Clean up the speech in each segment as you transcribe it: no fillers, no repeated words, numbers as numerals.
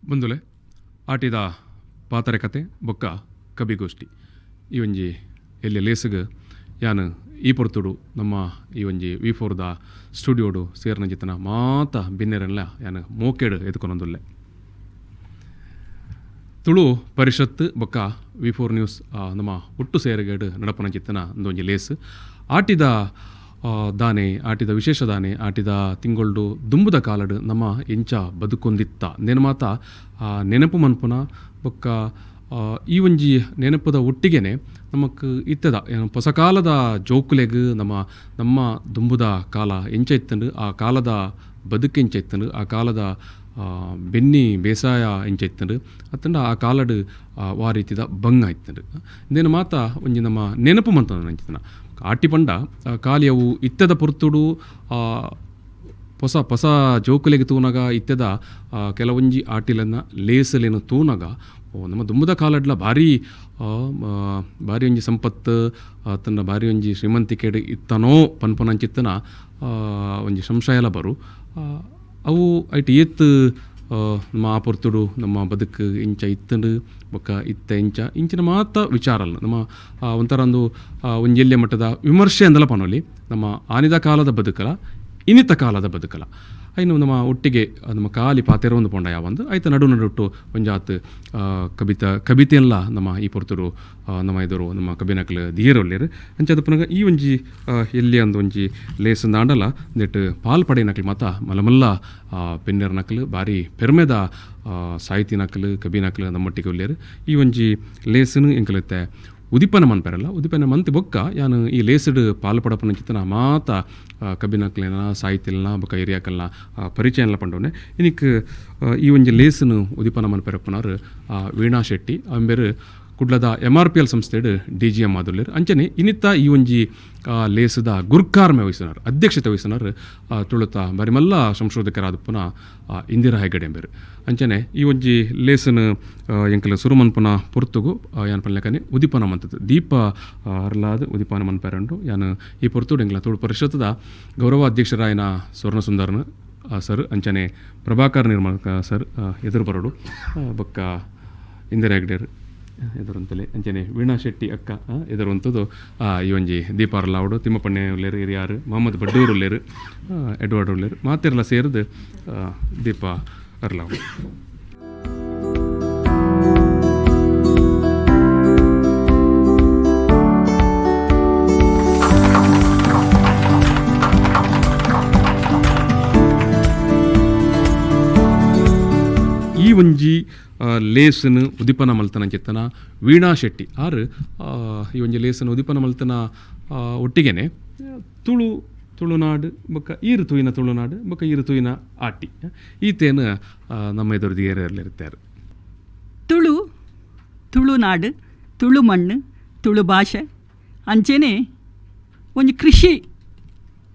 ಬಂದುಲೆ ಆಟಿದ ಪಾತರೆ ಕತೆ ಬೊಕ್ಕ ಕಬಿಗೋಷ್ಠಿ ಈ ಒಂಜಿ ಎಲ್ಲಿ ಲೇಸಿಗೆ ಯಾನು ಈ ಪೊರ್ತುಡು ನಮ್ಮ ಈ ಒಂಜಿ V4ದ ಸ್ಟುಡಿಯೋಡು ಸೇರ್ನ ಜಿತ್ತನ ಮಾತ ಬಿನ್ನೆರಲ್ಲ ಯಾನು ಮೋಕೆಡು ಎತ್ಕೊಂಡೊಂದುಲ್ಲೆ ತುಳು ಪರಿಷತ್ ಬೊಕ್ಕ V4 ನ್ಯೂಸ್ ನಮ್ಮ ಒಟ್ಟು ಸೇರಿಗೇಡು ನಡಪನ ಜಿತ್ತನ ಒಂದೊಂಜಿ ಲೇಸ್ ಆಟಿದ ದಾನೆ ಆಟಿದ ವಿಶೇಷ ದಾನೆ ಆಟಿದ ತಿಂಗೊಳ್ಡು ದುಂಬುದ ಕಾಲಡು ನಮ್ಮ ಎಂಚ ಬದುಕೊಂದಿತ್ತ ನೆನ ಮಾತ ನೆನಪು ಮನ್ಪುನ ಬೊಕ್ಕ ಈ ಒಂಜಿ ನೆನಪದ ಒಟ್ಟಿಗೆನೆ ನಮಕ್ ಇತ್ತದ ಹೊಸ ಕಾಲದ ಜೋಕುಲೆಗ್ ನಮ್ಮ ದುಂಬುದ ಕಾಲ ಎಂಚ ಇತ್ತಂಡು ಆ ಕಾಲದ ಬದುಕು ಎಂಚ ಇತ್ತಂಡು ಆ ಕಾಲದ ಬೆನ್ನಿ ಬೇಸಾಯ ಎಂಚ ಇತ್ತಂಡು ಅತ್ತಂಡ ಆ ಕಾಲಡು ವಾ ರೀತಿದ ಬಂಗ ಇತ್ತಂಡು ಇಂದೇನು ಮಾತ ಒಂಜಿ ನಮ್ಮ ನೆನಪು ಮಂತ ನಂಚಿತನ ಆಟಿ ಪಂಡ ಕಾಲಿ ಅವು ಇತ್ತದ ಪೊರ್ತುಡು ಹೊಸ ಜೋಕುಲೆಗೆ ತೂನಗ ಇತ್ತದ ಕೆಲವೊಂಜಿ ಆಟಿಲನ್ನ ಲೇಸಲೇನು ತೂನಗ ನಮ್ಮ ದುಂಬುದ ಕಾಲಡ್ಲ ಭಾರಿ ಒಂಜಿ ಸಂಪತ್ತು ತನ್ನ ಭಾರಿ ಒಂಜಿ ಶ್ರೀಮಂತಿಕೆಡು ಇತ್ತನೋ ಪನ್ಪನಂಚಿತ್ತನ ಒಂಜಿ ಸಂಶಯಲ ಬರು ಅವು ಐಟ್ ಏತ್ ನಮ್ಮ ಆ ಪೊರ್ತುಡು ನಮ್ಮ ಬದುಕು ಇಂಚ ಇತ್ತಂಡು ಬೊಕ್ಕ ಇತ್ತ ಇಂಚಿನ ಮಾತ ವಿಚಾರಲ್ಲ ನಮ್ಮ ಒಂಥರ ಒಂದು ಎಲ್ಲೆ ಮಟ್ಟದ ವಿಮರ್ಶೆ ಅಂದಲ ಪನೋಲಿ ನಮ್ಮ ಆನಿದ ಕಾಲದ ಬದುಕಲ ಇನಿತ ಕಾಲದ ಬದುಕಲ ಐನು ನಮ್ಮ ಒಟ್ಟಿಗೆ ನಮ್ಮ ಕಾಲಿ ಪಾತೆರ ಒಂದು ಪೊಂಡ ಯಾವಂದು ಆಯ್ತು ನಡುಟ್ಟು ಒಂಜಾತ್ ಕವಿತೆಯಲ್ಲ ನಮ್ಮ ಈ ಪೊರ್ತುಡು ನಮ್ಮ ಎದುರು ನಮ್ಮ ಕಬಿನಕ್ಲು ದಿಯರೊಲ್ಲೇರು ಅಂಚದ ಪುನಗ ಈ ಒಂಜಿ ಎಲ್ಲಿ ಒಂಜಿ ಲೇಸ್ ದಾಂಡಲ ನೆಟ್ ಪಾಲ್ ಪಡೆ ನಕ್ಲು ಮಾತ ಮಲಮಲ್ಲ ಪೆನ್ನೆರ್ ನಕ್ಲು ಭಾರಿ ಪೆರ್ಮೆದ ಸಾಹಿತಿ ನಕ್ಲು ಕಬಿ ನಕ್ಲು ನಮ್ಮೊಟ್ಟಿಗೆ ಒಲ್ಲೇರು ಈ ಒಂಜಿ ಲೇಸನು ಎಂಕಲತ್ತೆ ಉದಿಪನ ಮನ್ಪೆರಲ್ಲ ಉದಿಪನ ಮಂತ್ ಬೊಕ್ಕ ಯಾನು ಈ ಲೇಸ್ಡ್ ಪಾಲ್ಪಡಪನ ಚಿತ್ತನ ಮಾತ ಕಬ್ಬಿನಕ್ಲೆನ ಸಾಹಿತ್ಯಲ್ನ ಬೊಕ್ಕ ಹಿರಿಯಾಕಲ್ನ ಪರಿಚಯ ಎಲ್ಲ ಪಂಡವನೆ ಇನಿಕ್ ಈ ಒಂಜಿ ಲೇಸನು ಉದಿಪನ ಮನ್ಪೆರಪ್ಪನವ್ರು ವೀಣಾ ಶೆಟ್ಟಿ ಅಂಬೇರು ಕುಡ್ಲದ MRPL ಸಂಸ್ಥೆಡು DGM ಆದುಲ್ಲೇರು ಅಂಚನೆ ಇನ್ನಿತ್ತ ಈ ಒಂಜಿ ಲೇಸದ ಗುರ್ಕಾರ್ಮೆ ವಹಿಸಿನಾರು ಅಧ್ಯಕ್ಷತೆ ವಹಿಸಿನಾರು ತುಳುತ ಬರಿಮಲ್ಲ ಸಂಶೋಧಕರಾದ ಪುನಃ ಇಂದಿರಾ ಹೆಗಡೆ ಎಂಬೇರು ಅಂಚನೆ ಈ ಒಂಜಿ ಲೇಸನು ಎಂಕಲ ಸುರುಮನ್ಪುನ ಪೊರ್ತುಗು ಯಾನ್ ಪನ್ಲೆಕನೆ ಉದಿಪನ ಮಂತದ್ದು ದೀಪ ಅರ್ಲಾದ ಉದಿಪನ ಮನ್ಪೆರಂಡು ಯಾನು ಈ ಪೊರ್ತುಡು ಎಂಕಲ ತುಳು ಪರಿಷತ್ತದ ಗೌರವ ಅಧ್ಯಕ್ಷರಾಯನ ಸ್ವರ್ಣ ಸುಂದರನ ಸರ್ ಅಂಚನೆ ಪ್ರಭಾಕರ್ ನಿರ್ಮಾಣ ಸರ್ ಎದುರು ಬರೋಡು ಬೊಕ್ಕ ಇಂದಿರಾ ಹೆಗ್ಡೆರ್ ಎದುರಂತಲೇ ಅಂಚನೆ ವೀಣಾ ಶೆಟ್ಟಿ ಅಕ್ಕ ಎದುರುವಂಥದ್ದು ಈ ಒಂಜಿ ದೀಪಾರ್ಲಾವುಡು ತಿಮ್ಮಪ್ಪಣ್ಣೆ ಉಲ್ಲೇರು ಹಿರಿಯಾರು ಮೊಹಮ್ಮದ್ ಬಡ್ಡೂರು ಉಲ್ಲೇರು ಎಡ್ವರ್ಡ್ ಉಲ್ಲೇರು ಮಾತೆಲ್ಲ ಸೇರಿದು ದೀಪ ಅರ್ಲಾವುಡು ಈ ಒಂಜಿ ಲೇಸನು ಉದಿಪನ ಮಲ್ತನ ಚಿತ್ತನ ವೀಣಾ ಶೆಟ್ಟಿ ಆರು ಈ ಒಂಜಿ ಲೇಸನು ಉದಿಪನ ಮಲ್ತನ ಒಟ್ಟಿಗೆನೆ ತುಳುನಾಡು ಬೊಕ್ಕ ಈರು ತೂಯಿನ ತುಳುನಾಡು ಬೊಕ್ಕ ಈರು ತೂಯಿನ ಆಟಿ ಈತೇನು ನಮ್ಮ ಎದುರು ಏರಿರ್ತಾರೆ ತುಳುನಾಡು ತುಳು ಮಣ್ಣು ತುಳು ಭಾಷೆ ಅಂಚೆನೆ ಒಂಜಿ ಕೃಷಿ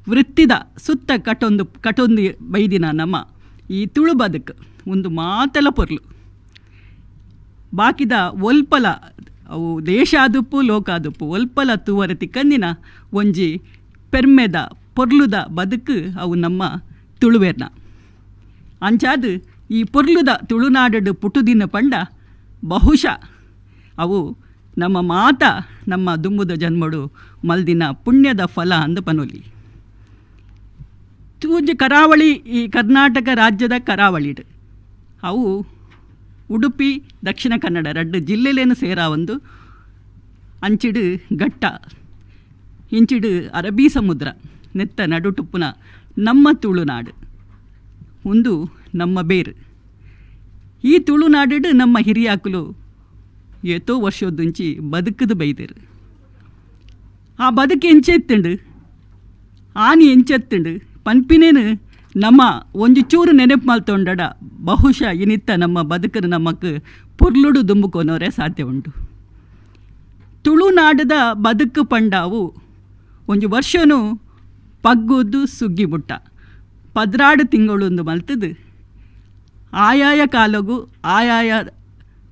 ವೃತ್ತಿದ ಸುತ್ತ ಕಟೊಂದು ಬೈದಿನ ನಮ್ಮ ಈ ತುಳು ಬದುಕು ಒಂದು ಮಾತೆಲ ಪೊರ್ಲು ಬಾಕಿದ ಒಲ್ಪಲ ಅವು ದೇಶ ಆದುಪ್ಪು ಲೋಕ ಆದುಪ್ಪು ಒಲ್ಪಲ ತೂವರೆ ತಿಕ್ಕಂದಿನ ಒಂಜಿ ಪೆರ್ಮೆದ ಪೊರ್ಲುದ ಬದುಕು ಅವು ನಮ್ಮ ತುಳುವೆರ್ನ ಅಂಚಾದು ಈ ಪೊರ್ಲುದ ತುಳುನಾಡು ಪುಟುದಿನ ಪಂಡ ಬಹುಶಃ ಅವು ನಮ್ಮ ಮಾತ ನಮ್ಮ ದುಂಬುದ ಜನ್ಮಡು ಮಲ್ದಿನ ಪುಣ್ಯದ ಫಲ ಅಂದು ಪನೊಲಿ ತೂಜು ಕರಾವಳಿ ಈ ಕರ್ನಾಟಕ ರಾಜ್ಯದ ಕರಾವಳಿಡು ಅವು ಉಡುಪಿ ದಕ್ಷಿಣ ಕನ್ನಡ 2 ಜಿಲ್ಲೆಲೇನು ಸೇರ ಒಂದು ಅಂಚಿಡು ಘಟ್ಟ ಇಂಚಿಡು ಅರಬ್ಬಿ ಸಮುದ್ರ ನೆತ್ತ ನಡುಟುಪ್ಪುನ ನಮ್ಮ ತುಳುನಾಡು ಒಂದು ನಮ್ಮ ಬೇರು ಈ ತುಳುನಾಡು ನಮ್ಮ ಹಿರಿಯಾಕುಲು ಏತೋ ವರ್ಷೋದುಂಚಿ ಬದುಕದು ಬೈದೇರು ಆ ಬದುಕು ಎಂಚೆತ್ತುಂಡು ಆನಿ ಎಂಚೆತ್ತುಂಡು ಪನ್ಪಿನೇನು ನಮ್ಮ ಒಂಜಿ ಚೂರು ನೆನಪು ಮಲ್ತೊಂಡಡ ಬಹುಶಃ ಇನಿತ್ತ ನಮ್ಮ ಬದುಕನ್ನು ನಮಕ್ ಪೊರ್ಲುಡು ದುಂಬುಕೊನೋರೆ ಸಾಧ್ಯ ಉಂಟು ತುಳುನಾಡದ ಬದುಕು ಪಂಡಾವು ಒಂಜಿ ವರ್ಷನೂ ಪಗ್ಗುದು ಸುಗ್ಗಿ ಬುಟ್ಟ 16 ತಿಂಗಳೊಂದು ಮಲ್ತದು ಆಯಾಯ ಕಾಲಗು ಆಯಾಯ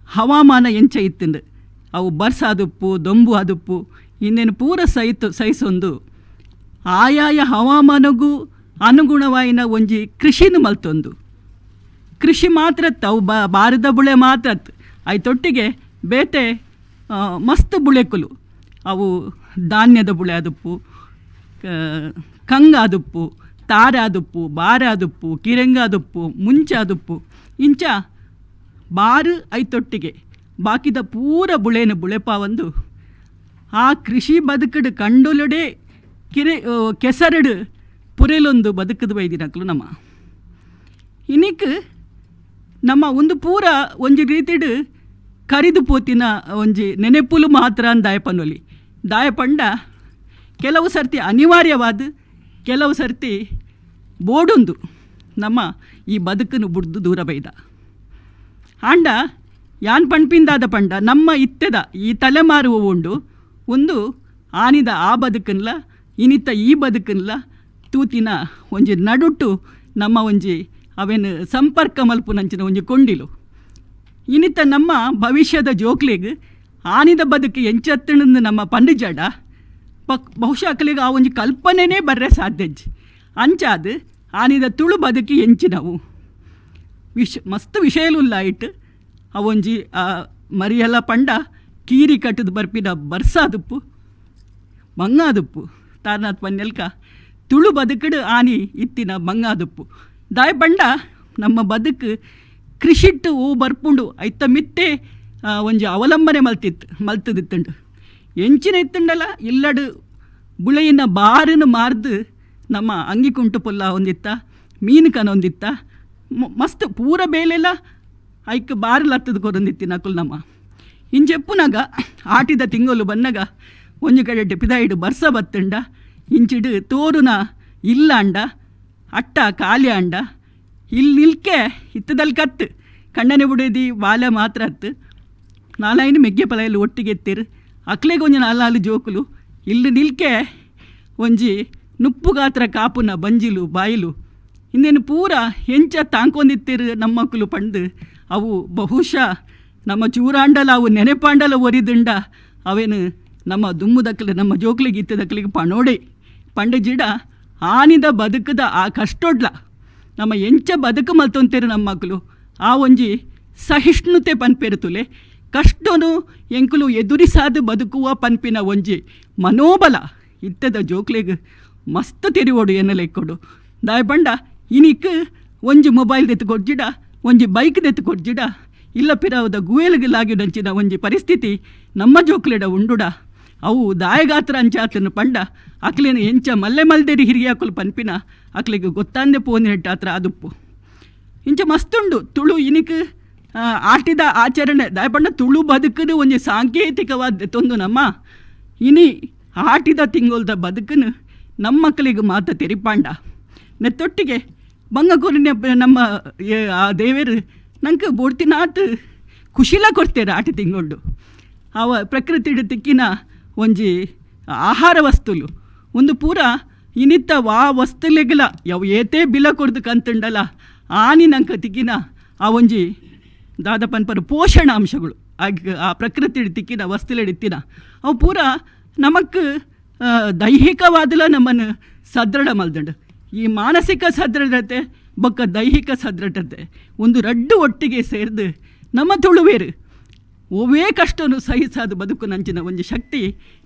ಹವಾಮಾನ ಎಂಚ ಇತ್ತುಂಡು ಅವು ಬರ್ಸ ಆದುಪ್ಪು ದೊಂಬು ಆದುಪ್ಪು ಇನ್ನೇನು ಪೂರ ಸಹಿಸೊಂದು ಆಯಾಯ ಹವಾಮಾನಗೂ ಅನುಗುಣವಾಯಿನ ಒಂಜಿ ಕೃಷಿನು ಮಲ್ತೊಂದು ಕೃಷಿ ಮಾತ್ರ ಅವು ಬಾರದ ಬುಳೆ ಮಾತ್ರ ಐತೊಟ್ಟಿಗೆ ಬೇತೆ ಮಸ್ತ್ ಬುಳೆಕುಲು ಅವು ಧಾನ್ಯದ ಬುಳೆ ಆದುಪ್ಪು, ಕಂಗ ಆದುಪ್ಪು, ತಾರೆ ಆದುಪ್ಪು, ಬಾರೆ ಆದುಪ್ಪು, ಕಿರಂಗ ಆದುಪ್ಪು, ಮುಂಚೆ ಆದುಪ್ಪು ಇಂಚ ಬಾರು ಐತೊಟ್ಟಿಗೆ ಬಾಕಿದ ಪೂರ ಬುಳೆನ ಬುಳೆಪ ಒಂದು ಆ ಕೃಷಿ ಬದುಕಡು ಕಂಡುಲಡೆ ಕೆಸರಡು ಪುರೆಲೊಂದು ಬದುಕದು ಬೈದಿನಕ್ಲು ನಮ್ಮ ಇನಿಕ್ ನಮ್ಮ ಒಂದು ಪೂರ ಒಂಜಿ ರೀತಿಡು ಕರಿದು ಪೋತಿನ ಒಂಜಿ ನೆನೆಪುಲು ಮಾತ್ರ ದಾಯಪನೊಲಿ ದಾಯಪಂಡ ಕೆಲವು ಸರ್ತಿ ಅನಿವಾರ್ಯವಾದ ಕೆಲವು ಸರ್ತಿ ಬೋಡುಂದು ನಮ್ಮ ಈ ಬದುಕನ್ನು ಬುಡ್ದು ದೂರ ಬೈದ ಆಂಡ ಯಾನ್ ಪಣ್ಪಿಂದಾದ ಪಂಡ ನಮ್ಮ ಇತ್ತೆದ ಈ ತಲೆಮಾರು ಉಂಡು ಒಂದು ಆನಿದ ಆ ಬದುಕನ್ಲ ಇನಿತ್ತ ಈ ಬದುಕನ್ಲ ತೂತಿನ ಒಂಜಿ ನಡುಟು ನಮ್ಮ ಒಂಜಿ ಅವೇನು ಸಂಪರ್ಕ ಮಲ್ಪುನಂಚಿನ ಒಂಜಿ ಕೊಂಡಿಲು ಇನಿತ್ತ ನಮ್ಮ ಭವಿಷ್ಯದ ಜೋಕ್ಲಿಗೆ ಆನಿದ ಬದುಕು ಎಂಚತ್ತಣಂದು ನಮ್ಮ ಪಂಡಿಜಾಡ ಬಹುಶಃ ಅಕ್ಕಲಿಗೆ ಆ ಒಂಜಿ ಕಲ್ಪನೆನೇ ಬರ್ರೆ ಸಾಧ್ಯಜ್ಜಿ ಅಂಚಾದ ಆನಿದ ತುಳು ಬದುಕಿ ಎಂಚಿನವು ಮಸ್ತ್ ವಿಷಯಲುಲ್ಲ ಇಟ್ಟು ಅವೊಂಜಿ ಮರಿಯೆಲ್ಲ ಪಂಡ ಕೀರಿ ಕಟ್ಟದು ಬರ್ಪಿನ ಬರ್ಸಾದುಪ್ಪು ಮಂಗಾದುಪ್ಪು ತಾರ್ನಾಥ್ ಪನ್ನೆಲ್ಕ ತುಳು ಬದುಕಡು ಆನಿ ಇತ್ತಿನ ಮಂಗಾದುಪ್ಪು ದಾಯ ಪಂಡ ನಮ್ಮ ಬದುಕು ಕೃಷಿಟ್ಟು ಹೂ ಬರ್ಪುಂಡು ಐತ ಮಿತ್ತೆ ಒಂಜಿ ಅವಲಂಬನೆ ಮಲ್ತದಿತ್ತುಂಡು ಎಂಚಿನ ಇತ್ತುಂಡಲ್ಲ ಇಲ್ಲಡು ಬುಳೆಯಿನ ಬಾರನ್ನು ಮಾರ್ದು ನಮ್ಮ ಅಂಗಿ ಕುಂಟು ಪೊಲ್ಲ ಹೊಂದಿತ್ತ ಮೀನು ಕನ ಹೊಂದಿತ್ತ ಮಸ್ತ್ ಪೂರ ಬೇಲೆಲ್ಲ ಐಕ್ ಬಾರಲು ಹತ್ತದ ಕೊರೊಂದಿತ್ತಿ ನಕುಲು ನಮ್ಮ ಇಂಚೆಪ್ಪುನಾಗ ಆಟಿದ ತಿಂಗಳು ಬನ್ನಗ ಒಂಜಿ ಕಡೆ ಪಿದಾಯಿಡು ಬರ್ಸ ಬತ್ತಂಡ ಇಂಚಿಡು ತೋರುನ ಇಲ್ಲ ಅಂಡ ಅಟ್ಟ ಖಾಲಿ ಅಂಡ ಇಲ್ಲಿ ನಿಲ್ಕೆ ಇತ್ತದಲ್ಲಿ ಕತ್ತು ಕಣ್ಣನೆ ಬಿಡೋದಿ ಬಾಲೆ ಮಾತ್ರ ಹತ್ತು ನಾಲಾಯಿನ ಮೆಗ್ಗೆ ಪಲೆಯಲ್ಲಿ ಒಟ್ಟಿಗೆ ಎತ್ತಿರು ಅಕ್ಲೆಗೆ ಒಂಜಿ ನಾಲು ಜೋಕುಲು ಇಲ್ಲಿ ನಿಲ್ಕೆ ಒಂಜಿ ನುಪ್ಪು ಗಾತ್ರ ಕಾಪುನ ಬಂಜಿಲು ಬಾಯಿಲು ಇನ್ನೇನು ಪೂರ ಹೆಂಚ ತಾಂಕೊಂಡಿತ್ತಿರು ನಮ್ಮ ಮಕ್ಕಳು ಪಂಡು ಅವು ಬಹುಶಃ ನಮ್ಮ ಚೂರಾಂಡಲ ಅವು ನೆನೆಪಾಂಡಲ ಒರಿದುಂಡ ಅವೇನು ನಮ್ಮ ದುಮ್ಮುದಕ್ಕಲು ನಮ್ಮ ಜೋಕ್ಲಿಗೆ ಇತ್ತದಕ್ಕಲಿಗೆ ಪಣೋಡೆ ಪಂಡ ಜಿಡ ಆನಿದ ಬದುಕದ ಆ ಕಷ್ಟೊಡ್ಲ ನಮ್ಮ ಎಂಚ ಬದುಕು ಮಲ್ತೊಂತೇರು ನಮ್ಮ ಮಕ್ಕಳು ಆ ಒಂಜಿ ಸಹಿಷ್ಣುತೆ ಪನ್ಪೇರುತುಲೆ ಕಷ್ಟನು ಎಂಕುಲು ಎದುರಿಸಾದು ಬದುಕುವ ಪನ್ಪಿನ ಒಂಜಿ ಮನೋಬಲ ಇತ್ತದ ಜೋಕ್ಲಿಗೆ ಮಸ್ತ್ ತೆರಿವೋಡು ಎನ್ನಲೆಕ್ಕೊಡು ದಾಯ ಪಂಡ ಇನಿಕ್ ಒಂಜಿ ಮೊಬೈಲ್ ದೆತ್ತು ಕೊಡ್ಜಿಡ ಒಂಜಿ ಬೈಕ್ ದೆತ್ತು ಕೊಡ್ಜಿಡ ಇಲ್ಲ ಪಿರಾವದ ಗುವೇಲಿಗಿಲಾಗಿಡಂಚಿನ ಒಂಜಿ ಪರಿಸ್ಥಿತಿ ನಮ್ಮ ಜೋಕ್ಲೆಡ ಉಂಡುಡ ಅವು ದಾಯಗಾತ್ರ ಅಂಚಾತನು ಪಂಡ ಅಕ್ಲೇನು ಎಂಚ ಮಲ್ಲೆ ಮಲ್ದೇರಿ ಹಿರಿಯಾಕುಲು ಪನ್ಪಿನ ಅಕ್ಲಿಗೆ ಗೊತ್ತಾಂದೆ ಪೋನ್ ಹೆಟ್ಟಾತ್ರ ಅದುಪ್ಪು ಇಂಚ ಮಸ್ತುಂಡು ತುಳು ಇನಿಕ್ ಆಟಿದ ಆಚರಣೆ ದಾಯ ಪಂಡ ತುಳು ಬದುಕನು ಒಂಜಿ ಸಾಂಕೇತಿಕವಾದ ತೊಂದು ನಮ್ಮ ಇನಿ ಆಟಿದ ತಿಂಗೊಲ್ದ ಬದುಕನು ನಮ್ಮ ಮಕ್ಕಳಿಗೆ ಮಾತ ತೆರಿಪಾಂಡ ನೆತ್ತೊಟ್ಟಿಗೆ ಬಂಗಕೂರಿನ ನಮ್ಮ ಆ ದೇವರು ನಂಗೆ ಬೋಡ್ತಿನಾತ್ ಖುಷಿಲ ಕೊಡ್ತೇರೆ ಆಟಿ ತಿಂಗೊಂಡು ಅವ ಪ್ರಕೃತಿ ತಿಕ್ಕಿನ ಒಂಜಿ ಆಹಾರ ವಸ್ತುಲು ಒಂದು ಪೂರ ಇನಿತ್ತ ವಾ ವಸ್ತುಲೆಗಲ ಯಾವ ಏತೇ ಬಿಲ ಕೊಡ್ದು ಕಂತುಂಡಲ್ಲ ಆನಿ ನಂಗೆ ತಿಕ್ಕಿನ ಆ ಒಂಜಿ ದಾದ ಪನ್ಪರ ಪೋಷಣಾಂಶಗಳು ಆ ಪ್ರಕೃತಿ ತಿಕ್ಕಿನ ವಸ್ತುಲೆಡಿತ್ತಿನ ಅವು ಪೂರ ನಮಕ್ ದೈಹಿಕವಾದಲ ನಮ್ಮನ್ನು ಸದೃಢ ಮಲ್ದಂಡು ಈ ಮಾನಸಿಕ ಸದೃಢತೆ ಬೊಕ್ಕ ದೈಹಿಕ ಸದೃಢತೆ ಒಂದು ರಡ್ಡು ಒಟ್ಟಿಗೆ ಸೇರಿದು ನಮ್ಮ ತುಳುವೇರು ಓವೇ ಕಷ್ಟನು ಸಹಿಸಾದ ಬದುಕು ನಂಚಿನ ಒಂದು ಶಕ್ತಿ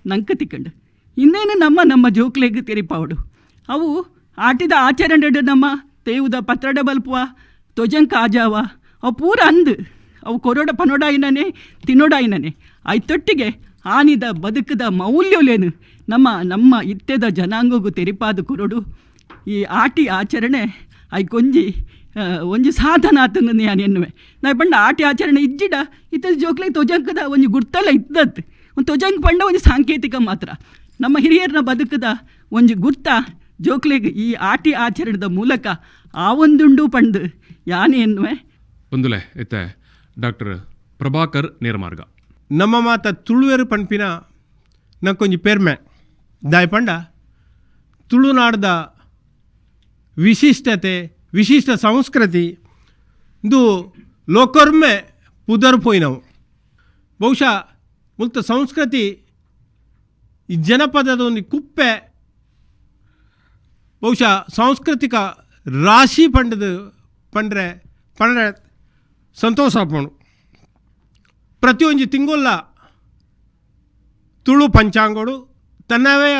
ನಂಗೆ ತಿಕ್ಕಂಡು ಇನ್ನೇನು ನಮ್ಮ ಜೋಕ್ಲೆಗೆ ತೆರಿಪಾವಡು ಅವು ಆಟಿದ ಆಚರಣೆ ನಮ್ಮ ತೇವುದ ಪತ್ರಡ ಬಲ್ಪುವ ತೊಜಂಕ ಆಜಾವ ಅವು ಪೂರ ಅಂದು ಅವು ಕೊರೋಡ ಪನೋಡಾಯಿನೇ ತಿನ್ನೋಡಾಯಿನೇ ಐತೊಟ್ಟಿಗೆ ಆನಿದ ಬದುಕದ ಮೌಲ್ಯಲೇನು ನಮ್ಮ ಇತ್ತೆದ ಜನಾಂಗಗೂ ತೆರಿಪಾದ ಕೊರಡು ಈ ಆಟಿ ಆಚರಣೆ ಐಕೊಂಜಿ ಒಂಜಿ ಸಾಧನ ಆತನ ನಾನು ಎನ್ನುವೆ ನಾ ಪಂಡ ಆಟಿ ಆಚರಣೆ ಇಜ್ಜಿಡ ಇತ್ತದ ಜೋಕ್ಲೆ ತೊಜಂಕದ ಒಂಜಿ ಗುರ್ತಲ್ಲ ಇದ್ದದ್ದು ಒಂದು ತೊಜಂಕ್ ಪಂಡ ಒಂಜಿ ಸಾಂಕೇತಿಕ ಮಾತ್ರ ನಮ್ಮ ಹಿರಿಯರನ್ನ ಬದುಕದ ಒಂಜಿ ಗುರ್ತ ಜೋಕ್ಲೆಗೆ ಈ ಆಟಿ ಆಚರಣೆದ ಮೂಲಕ ಆ ಒಂದುಂಡು ಪಂಡು ಯಾನೆ ಎನ್ನುವೆ ಒಂದುಲೆ ಐತೆ ಡಾಕ್ಟರ್ ಪ್ರಭಾಕರ್ ನೇರಮಾರ್ಗ ನಮ್ಮ ಮಾತ ತುಳುವೆರು ಪಂಪಿನ ನಂಕೊಂಜಿ ಪೆರ್ಮೆ ದಾಯ ಪಂಡ ತುಳುನಾಡ್ದ ವಿಶಿಷ್ಟತೆ ವಿಶಿಷ್ಟ ಸಂಸ್ಕೃತಿ ಇದು ಲೋಕರ್ಮೆ ಪುದರ್ ಪೋಯಿನವು ಬಹುಶಃ ಮುಲ್ತ ಸಂಸ್ಕೃತಿ ಈ ಜನಪದದ ಒಂದು ಕುಪ್ಪೆ ಬಹುಶಃ ಸಾಂಸ್ಕೃತಿಕ ರಾಶಿ ಪಂಡದು ಪಂಡ್ರೆ ಪಂಡ ಸಂತೋಷ ಪೋಣು. ಪ್ರತಿಯೊಂದು ತಿಂಗೊಲ್ಲ ತುಳು ಪಂಚಾಂಗೋಡು ತನ್ನವೇ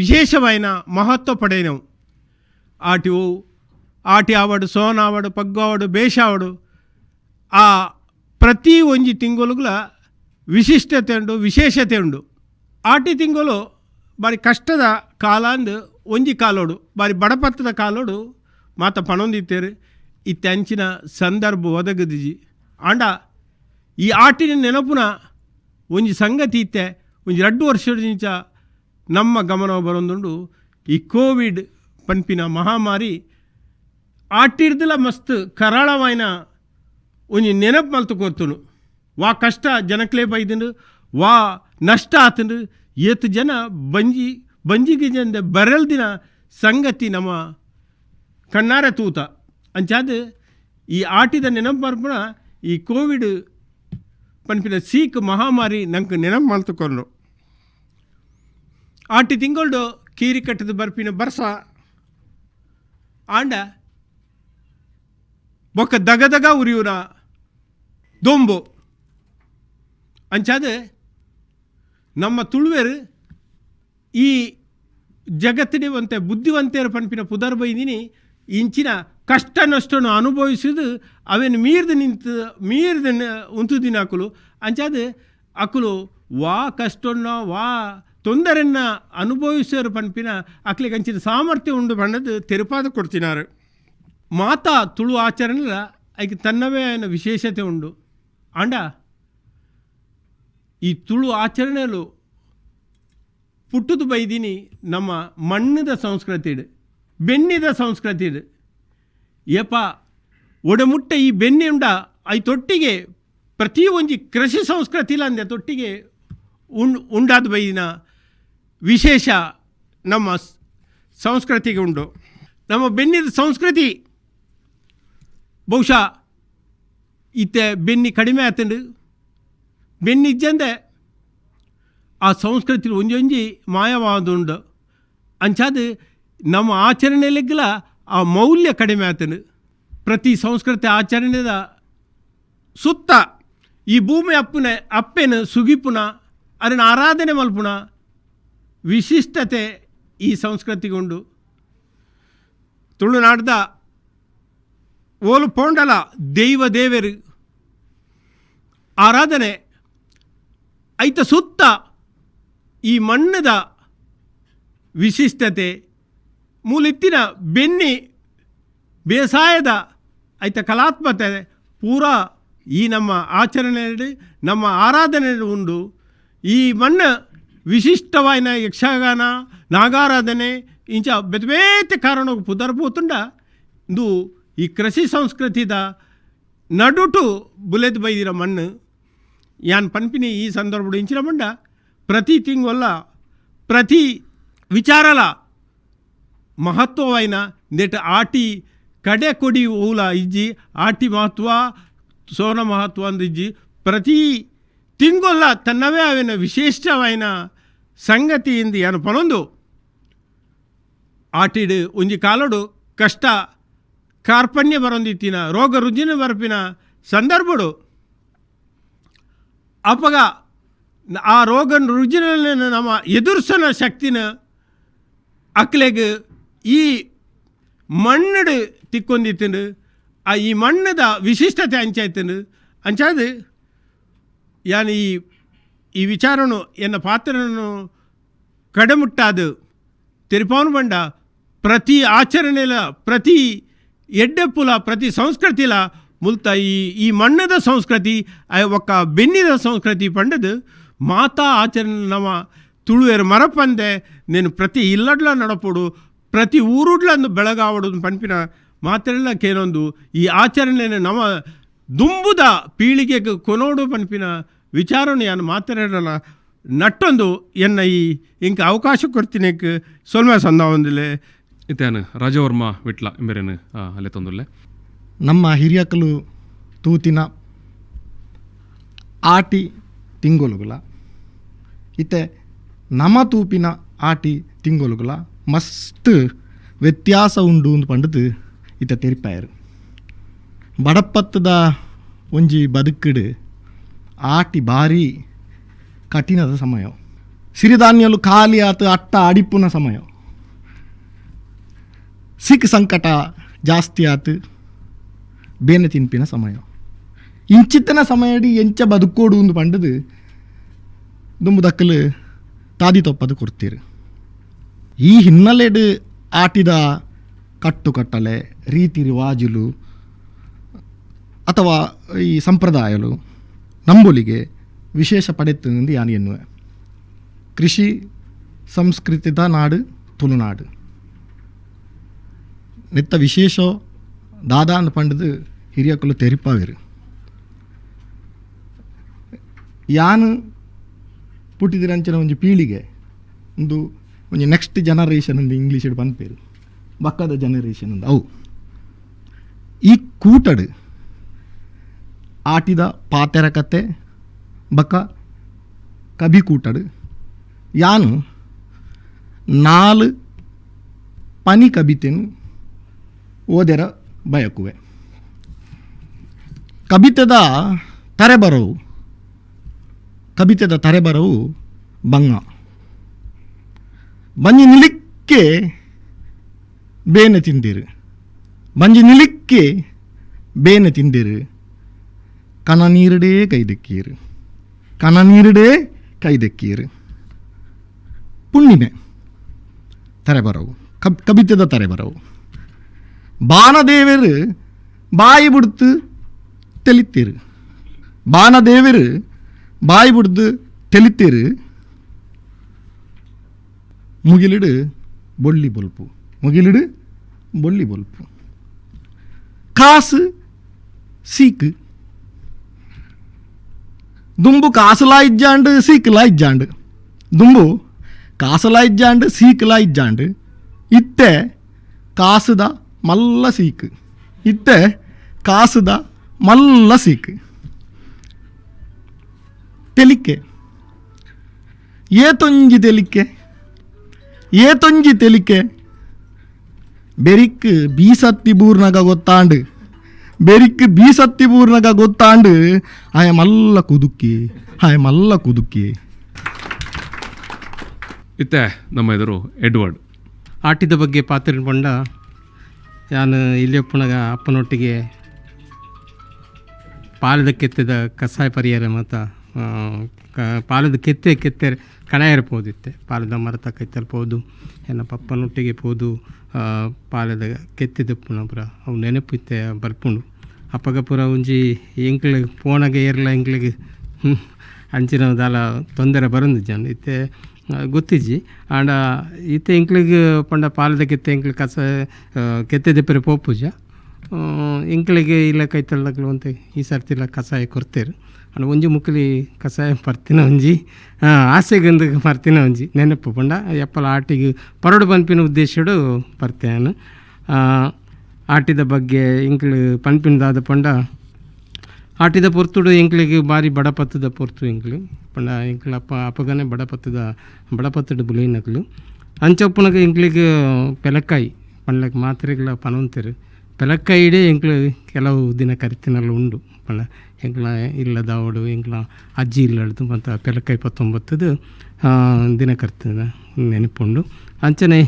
ವಿಶೇಷವಾಯಿನ ಮಹತ್ವ ಪಡೆಯನವು. ಆಟಿ ಆವಡು, ಸೋನ ಆವಡು, ಪಗ್ಗು ಆವಡು, ಬೇಷ ಆವಡು, ಆ ಪ್ರತಿ ಒಂಜಿ ತಿಂಗೊಲುಗಳ ವಿಶಿಷ್ಟತೆ ಉಂಡು, ವಿಶೇಷತೆ ಉಂಡು. ಆಟಿ ತಿಂಗೊಲು ಬಾರಿ ಕಷ್ಟದ ಕಾಲ ಅಂದು ಒಂಜಿ ಕಾಲೋಡು, ಬಾರಿ ಬಡಪತ್ತದ ಕಾಲೋಡು ಮಾತ ಪಣೊಂದಿತ್ತೇರು. ಇತ್ತೆ ಅಂಚಿನ ಸಂದರ್ಭ ಒದಗದಿಜಿ ಆಂಡ ಈ ಆಟಿನ ನೆನಪುನ ಒಂಜಿ ಸಂಗತಿ ಇತ್ತೆ. ಒಂಜಿ 2 ವರ್ಷದಿಂಚ ನಮ್ಮ ಗಮನ ಬರೊಂದುಂಡು ಈ ಕೋವಿಡ್ ಪನ್ಪಿನ ಮಹಾಮಾರಿ ಆಟಿರ್ದಲ ಮಸ್ತ್ ಕರಾಳವಾಯಿನ ಒಂಜಿ ನೆನಪು ಮಲ್ತು ಕೊರ್ತುನು. ವಾ ಕಷ್ಟ ಜನಕ್ಲೇ ಬೈದುಂಡು, ವಾ ನಷ್ಟ ಆತುಂಡು, ಏತು ಜನ ಬಂಜಿಗೆ ಜನ ಬರಲ್ದಿನ ಸಂಗತಿ ನಮ್ಮ ಕಣ್ಣಾರೆ ತೂತ. ಅಂಚಾದ ಈ ಆಟಿದ ನೆನಪು ಬರ್ಪುನ ಈ ಕೋವಿಡ್ ಪನ್ಪಿನ ಸೀಕ್ ಮಹಾಮಾರಿ ನಂಗೆ ನೆನಪು ಮಲ್ತುಕೊಂಡು. ಆಟಿ ತಿಂಗಳು ಕೀರಿ ಕಟ್ಟದ ಬರ್ಪಿನ ಬರ್ಸ ಆಂಡ ಬೊಕ್ಕ ದಗದಗ ಉರಿಯುನ ದೊಂಬು. ಅಂಚಾದ ನಮ್ಮ ತುಳುವೆರು ಈ ಜಗತ್ತಿನ ಒಂತೆ ಬುದ್ಧಿವಂತೆಯರ ಪನ್ಪಿನ ಪುದರ್ ಬೈದಿನಿ ಇಂಚಿನ ಕಷ್ಟ ನಷ್ಟವನ್ನು ಅನುಭವಿಸಿದು ಅವೇನು ಮೀರ್ದು ಉಂತುದಿನ ಅಕುಲು. ಅಂಚಾದ ಅಕುಲು ವಾ ಕಷ್ಟನ್ನ ವಾ ತೊಂದರೆಯನ್ನು ಅನುಭವಿಸೋರು ಪನ್ಪಿನ ಅಕ್ಲಿಗೆ ಅಂಚಿನ ಸಾಮರ್ಥ್ಯ ಉಂಡು ಬಣ್ಣದು ತೆರುಪಾದ ಕೊಡ್ತಿನಾರು. ಮಾತಾ ತುಳು ಆಚರಣೆಲ ಅದಕ್ಕೆ ತನ್ನವೇ ಆಯ್ನ ವಿಶೇಷತೆ ಉಂಡು. ಆಂಡ ಈ ತುಳು ಆಚರಣೆಲು ಪುಟ್ಟದು ಬೈದಿನಿ ನಮ್ಮ ಮಣ್ಣದ ಸಂಸ್ಕೃತಿಡು, ಬೆನ್ನಿದ ಸಂಸ್ಕೃತಿಡು. ಏಪ ಒಡಮುಟ್ಟ ಈ ಬೆನ್ನಿ ಉಂಡ ಐ ತೊಟ್ಟಿಗೆ ಪ್ರತಿಯೊಂದು ಕೃಷಿ ಸಂಸ್ಕೃತಿ ಇಲ್ಲ ಅಂದೆ ತೊಟ್ಟಿಗೆ ಉಂಡಾದ ಬೈದಿನ ವಿಶೇಷ ನಮ್ಮ ಸಂಸ್ಕೃತಿಗೆ ಉಂಡು. ನಮ್ಮ ಬೆನ್ನಿದ ಸಂಸ್ಕೃತಿ ಬಹುಶಃ ಇತ್ತೆ ಬೆನ್ನಿ ಕಡಿಮೆ ಆತಂಡು, ಬೆನ್ನಿಜ್ಜಂದೆ ಆ ಸಂಸ್ಕೃತಿ ಒಂಜೊಂಜಿ ಮಾಯವಾದುಂಡು. ಅಂಚಾದ ನಮ್ಮ ಆಚರಣೆಲೆಗ್ಗಲ ಆ ಮೌಲ್ಯ ಕಡಿಮೆ ಆತನು. ಪ್ರತಿ ಸಂಸ್ಕೃತಿ ಆಚರಣೆದ ಸುತ್ತ ಈ ಭೂಮಿ ಅಪ್ಪೆನ ಸುಗಿಪುನ ಅದನ್ನ ಆರಾಧನೆ ಮಲ್ಪುನ ವಿಶಿಷ್ಟತೆ ಈ ಸಂಸ್ಕೃತಿಗುಂಡು. ತುಳುನಾಡ್ದ ಓಲು ಪೋಂಡಲ ದೈವ ದೇವರು ಆರಾಧನೆ ಐತ ಸುತ್ತ ಈ ಮಣ್ಣದ ವಿಶಿಷ್ಟತೆ ಮೂಲಿತ್ತಿನ ಬೆನ್ನಿ ಬೇಸಾಯದ ಐತ ಕಲಾತ್ಮಕತೆ ಪೂರಾ ಈ ನಮ್ಮ ಆಚರಣೆ ನಮ್ಮ ಆರಾಧನೆ ಉಂಡು. ಈ ಮಣ್ಣು ವಿಶಿಷ್ಟವಾಯಿನ ಯಕ್ಷಗಾನ ನಾಗಾರಾಧನೆ ಇಂಚ ಬೆದ್ಬೇತೆ ಕಾರಣ ಪುದರ್ಪೋತುಂಡ ಇಂದು ಈ ಕೃಷಿ ಸಂಸ್ಕೃತಿದ ನಡುಟು ಬುಲೆದು ಬೈದಿರ ಮಣ್ಣು ಯಾನ್ ಪನ್ಪಿನಿ ಈ ಸಂದರ್ಭ ಇಂಚಿನ ಮಂಡ ಪ್ರತಿ ತಿಂಗೊಲ್ಲ ಪ್ರತಿ ವಿಚಾರಲ ಮಹತ್ವವಾಯಿನ ನೆಟ್ ಆಟಿ ಕಡೆ ಕೊಡಿ ಊಲ ಇಜ್ಜಿ ಆಟಿ ಮಹತ್ವ ಸೋನ ಮಹತ್ವ ಅಂದ ಇಜ್ಜಿ ಪ್ರತಿ ತಿಂಗೊಲ್ಲ ತನ್ನವೇ ಅವೇನ ವಿಶೇಷವಾಯಿನ ಸಂಗತಿಯಿಂದ ಏನು ಪನೊಂದು ಆಟಿಡು ಒಂಜಿ ಕಾಲೋಡು ಕಷ್ಟ ಕಾರ್ಪಣ್ಯ ಬರೊಂದಿತ್ತಿನ ರೋಗ ರುಜಿನ ಬರಪಿನ ಸಂದರ್ಭಡು ಅಪಗ ಆ ರೋಗ ರುಜಿನ ನಮ್ಮ ಎದುರಿಸನ ಶಕ್ತಿನ ಅಕ್ಲೆಗೆ ಈ ಮಣ್ಣಡು ತಿಕ್ಕೊಂದಿತ್ತಂಡು ಆ ಈ ಮಣ್ಣದ ವಿಶಿಷ್ಟತೆ ಅಂಚಾಯ್ತಂಡು ಅಂಚಾದು ಯಾನು ಈ ವಿಚಾರನು ಎನ್ನ ಪಾತ್ರನು ಕಡೆಮುಟ್ಟಾದು ತೆರಿಪಾನು ಬಂಡ ಪ್ರತಿ ಆಚರಣೆಲ ಪ್ರತಿ ಎಡ್ಡೆಪ್ಪುಲ ಪ್ರತಿ ಸಂಸ್ಕೃತಿಲ ಮುಲ್ತ ಈ ಮಣ್ಣದ ಸಂಸ್ಕೃತಿ ಒಕ್ಕ ಬೆನ್ನಿದ ಸಂಸ್ಕೃತಿ ಪಂಡದು ಮಾತಾ ಆಚರಣೆ ನಮ್ಮ ತುಳುವೆರು ಮರಪಂದೆ నేను ಪ್ರತಿ ಇಲ್ಲಡ್ಲ ನಡಪೋಡು ಪ್ರತಿ ಊರುಡ್ಲಂದು ಬೆಳಗಾವಡು ಪಂಪಿನ ಮಾತೆಲ್ಲ ಕೇಳೊಂದು ಈ ಆಚರಣೆಯನ್ನು ನಮ್ಮ ದುಂಬುದ ಪೀಳಿಗೆಗೆ ಕೊನೋಡು ಪಂಪಿನ ವಿಚಾರನು ಯಾನು ಮಾತಾಡಲ್ಲ ನಟ್ಟೊಂದು ಎನ್ನ ಈ ಇಂಕ ಅವಕಾಶ ಕೊಡ್ತೀನಿ ಸೊಲ್ಮೆ ಸಂದ ಒಂದಿಲೆ ಇತ್ತೇನು ರಾಜವರ್ಮ ವಿಟ್ಲ ಎಂಬರೇನು ಅಲ್ಲೇ ತೊಂದುಲ್ಲೆ ನಮ್ಮ ಹಿರಿಯಕಲು ತೂತಿನ ಆಟಿ ತಿಂಗೊಲುಗುಲ ಇತ್ತೆ ನಮ ತೂಪಿನ ಆಟಿ ತಿಂಗೊಲುಗುಲ ಮಸ್ತ್ ವ್ಯತ್ಯಾಸ ಉಂಡು ಅಂತ ಪಂಡದು ಇತ್ತ ತೆರಿಪಾಯರು. ಬಡಪತ್ತದ ಒಂಜಿ ಬದುಕುಡು ಆಟಿ ಭಾರಿ ಕಠಿಣದ ಸಮಯ. ಸಿರಿಧಾನ್ಯಲು ಖಾಲಿ ಆತು ಅಟ್ಟ ಅಡಿಪುನ ಸಮಯ. ಸಿಕ್ ಸಂಕಟ ಜಾಸ್ತಿ ಆತು ಬೇನೆ ತಿನ್ಪಿನ ಸಮಯ. ಇಂಚಿತ್ತನ ಸಮಯಡಿ ಎಂಚ ಬದುಕೋಡು ಒಂದು ಪಂಡದು ದುಂಬು ದಕ್ಕಲು ತಾದಿ ತೊಪ್ಪದು ಕೊಡ್ತೀರು. ಈ ಹಿನ್ನೆಲೆಡು ಆಟಿದ ಕಟ್ಟುಕಟ್ಟಲೆ ರೀತಿ ರಿವಾಜುಲು ಅಥವಾ ಈ ಸಂಪ್ರದಾಯಲು ನಂಬೊಲಿಗೆ ವಿಶೇಷ ಪಡೆತಂದು ಯಾನು ಎನ್ನುವೆ. ಕೃಷಿ ಸಂಸ್ಕೃತಿದ ನಾಡು ತುಳುನಾಡು ನೆತ್ತ ವಿಶೇಷ ದಾದಾ ಅಂದು ಪಂಡದು ಹಿರಿಯಕ್ಕಲು ತೆರಿಪಾವೇರು. ಯಾನು ಪುಟ್ಟಿದಿರಂಚಿನ ಒಂಜಿ ಪೀಳಿಗೆ ಒಂದು ಒಂಜಿ ನೆಕ್ಸ್ಟ್ ಜನರೇಷನ್ ಒಂದು ಇಂಗ್ಲೀಷ್ ಬಂದ್ಪೇರು ಬಕ್ಕದ ಜನರೇಷನ್ ಒಂದು ಅವು ಈ ಕೂಟಡು ಆಟಿದ ಪಾತೆರ ಕತೆ ಬಕ್ಕ ಕಬಿ ಕೂಟಡು ಯಾನು 4 ಪನಿ ಕಬಿತೆನು ಓದೆರ ಬಯಕುವೆ. ಕಬಿತೆದ ತರೆಬರವು ಬಂಗ ಬಂಜಿ ನಿಲಿಕ್ಕೆ ಬೇನೆ ತಿಂದಿರು ಕನ ನೀರಡೇ ಕೈದೆಕ್ಕೀರು ಪುಣ್ಣಿಮೆ ತರೆಬರವು ಕಬಿತೆದ ತರೆಬರವು. ಬಾನದೇವರು ಬಾಯಿ ಬಿಡ್ತು ತೆಲಿತೀರು ಮುಗಿಲಿಡು ಬೊಳ್ಳಿ ಬೊಲ್ಪು ಕಾಸು ಸೀಕು ದುಂಬು ಕಾಸುಲಾ ಇಜ್ಜಾಂಡು ಸೀಕುಲಾ ಇಜ್ಜಾಂಡು ದುಂಬು ಕಾಸುಲಾ ಇಜ್ಜಾಂಡು ಸೀಕುಲಾ ಇಜ್ಜಾಂಡು ಇತ್ತೆ ಕಾಸುದ ಮಲ್ಲ ಸೀಕು ತೆಲಿಕೆ ಏತೊಂಜಿ ತೆಲಿಕೆ ಬೆರಿಕ್ ಬೀಸತ್ತಿ ಬೂರ್ನಗ ಗೊತ್ತಾಂಡು ಆಯ ಮಲ್ಲ ಕುದುಕಿ ಇತ್ತೆ ನಮ್ಮ ಎದುರು ಎಡ್ವರ್ಡ್ ಆಟಿದ ಬಗ್ಗೆ ಪಾತ್ರ ಪಂಡ ನಾನು ಇಲ್ಲಿಯಪ್ಪನಗ ಅಪ್ಪನೊಟ್ಟಿಗೆ ಪಾಲದ ಕೆತ್ತದ ಕಸಾಯ ಪರಿಹಾರ ಮತ್ತು ಪಾಲದ ಕೆತ್ತೆ ಕಣಾಯರ ಪೋದಿತ್ತೆ ಪಾಲದ ಮರತ ಕೈತಲ್ಪೋದು ಎನ್ನ ಪಪ್ಪನೊಟ್ಟಿಗೆ ಪೋದು ಪಾಲದ ಕೆತ್ತಿದ ಪುನ ಪುರ ಅವು ನೆನಪು ಇತ್ತೆ ಬರ್ಪುಂಡು ಅಪ್ಪಗ ಪುರ ಒಂಜಿ ಎಂಕ್ಲಿಗೆ ಫೋನಾಗೆ ಏರ್ಲ ಎಂಕ್ಲಿಗೆ ಅಂಚಿನ ದಾಲ ತೊಂದರೆ ಬರಂದು ಜನ ಇತ್ತೆ ಗೊತ್ತಿಜ್ಜಿ ಆಂಡ ಇತ್ತೆ ಎಂಕ್ಲಿಗೆ ಪಂಡ ಪಾಲದ ಕೆತ್ತೆ ಎಂಕ್ಲಿಗೆ ಕಸ ಕೆತ್ತೆ ದೆಪ್ಪರೆ ಪೋಪುಜ ಎಂಕ್ಲಿಗೆ ಇಲ್ಲ ಕೈತಲ್ಲಗಳು ಅಂತ ಈ ಸರ್ತಿಲ್ಲ ಕಸಾಯ ಕೊಡ್ತೇರು ಅಣ್ಣ ಒಂಜಿ ಮುಕ್ಕಲಿ ಕಸಾಯ ಪರ್ತಿನ ಒಂಜಿ ಆಸೆಗಂದು ಪರ್ತಿನ ಒಂಜಿ ನೆನಪು ಪಂಡ ಎಪ್ಪಲ ಆಟಿಗೆ ಪರಡು ಪನ್ಪಿನ ಉದ್ದೇಶಡು ಪರ್ತೇನು ಆಟಿದ ಬಗ್ಗೆ ಎಂಕ್ಲು ಪನ್ಪಿನದಾದ ಪಂಡ ಆಟಿದ ಪೊರ್ತುಡು ಎಂಕ್ಲಿಗೆ ಬಾರಿ ಬಡಪತ್ತದ ಪೊರ್ತು ಎಂಕ್ಲು ಪಂಡ ಎಂಕ್ಲು ಅಪ್ಪಗನೆ ಬಡಪತ್ತಡು ಬುಲೈನಕ್ಲು ಅಂಚಪ್ಪನಗ ಎಂಕ್ಲಿಗೆ ಪೆಲಕಾಯಿ ಪಂಡ್ಲಕ್ಕೆ ಮಾತ್ರೆಗಳ ಪನೊಂತೆರು ಪೆಲಕಾಯಿಡೆ ಎಂಕ್ಲು ಕೆಲವು ದಿನ ಕರಿತಿನಲ್ಲ ಉಂಡು ಪಂಡ ಎಂಕ್ಲ ಇಲ್ಲದ ಅವಡು ಎಂಕ್ಲ ಅಜ್ಜಿ ಇಲ್ಲಡ್ದು ಮತ್ತು ಪೆಲಕಾಯಿ 19 ದಿನ ಕರ್ತಿನ ನೆನಪುಂಡು ಅಂಚನೆ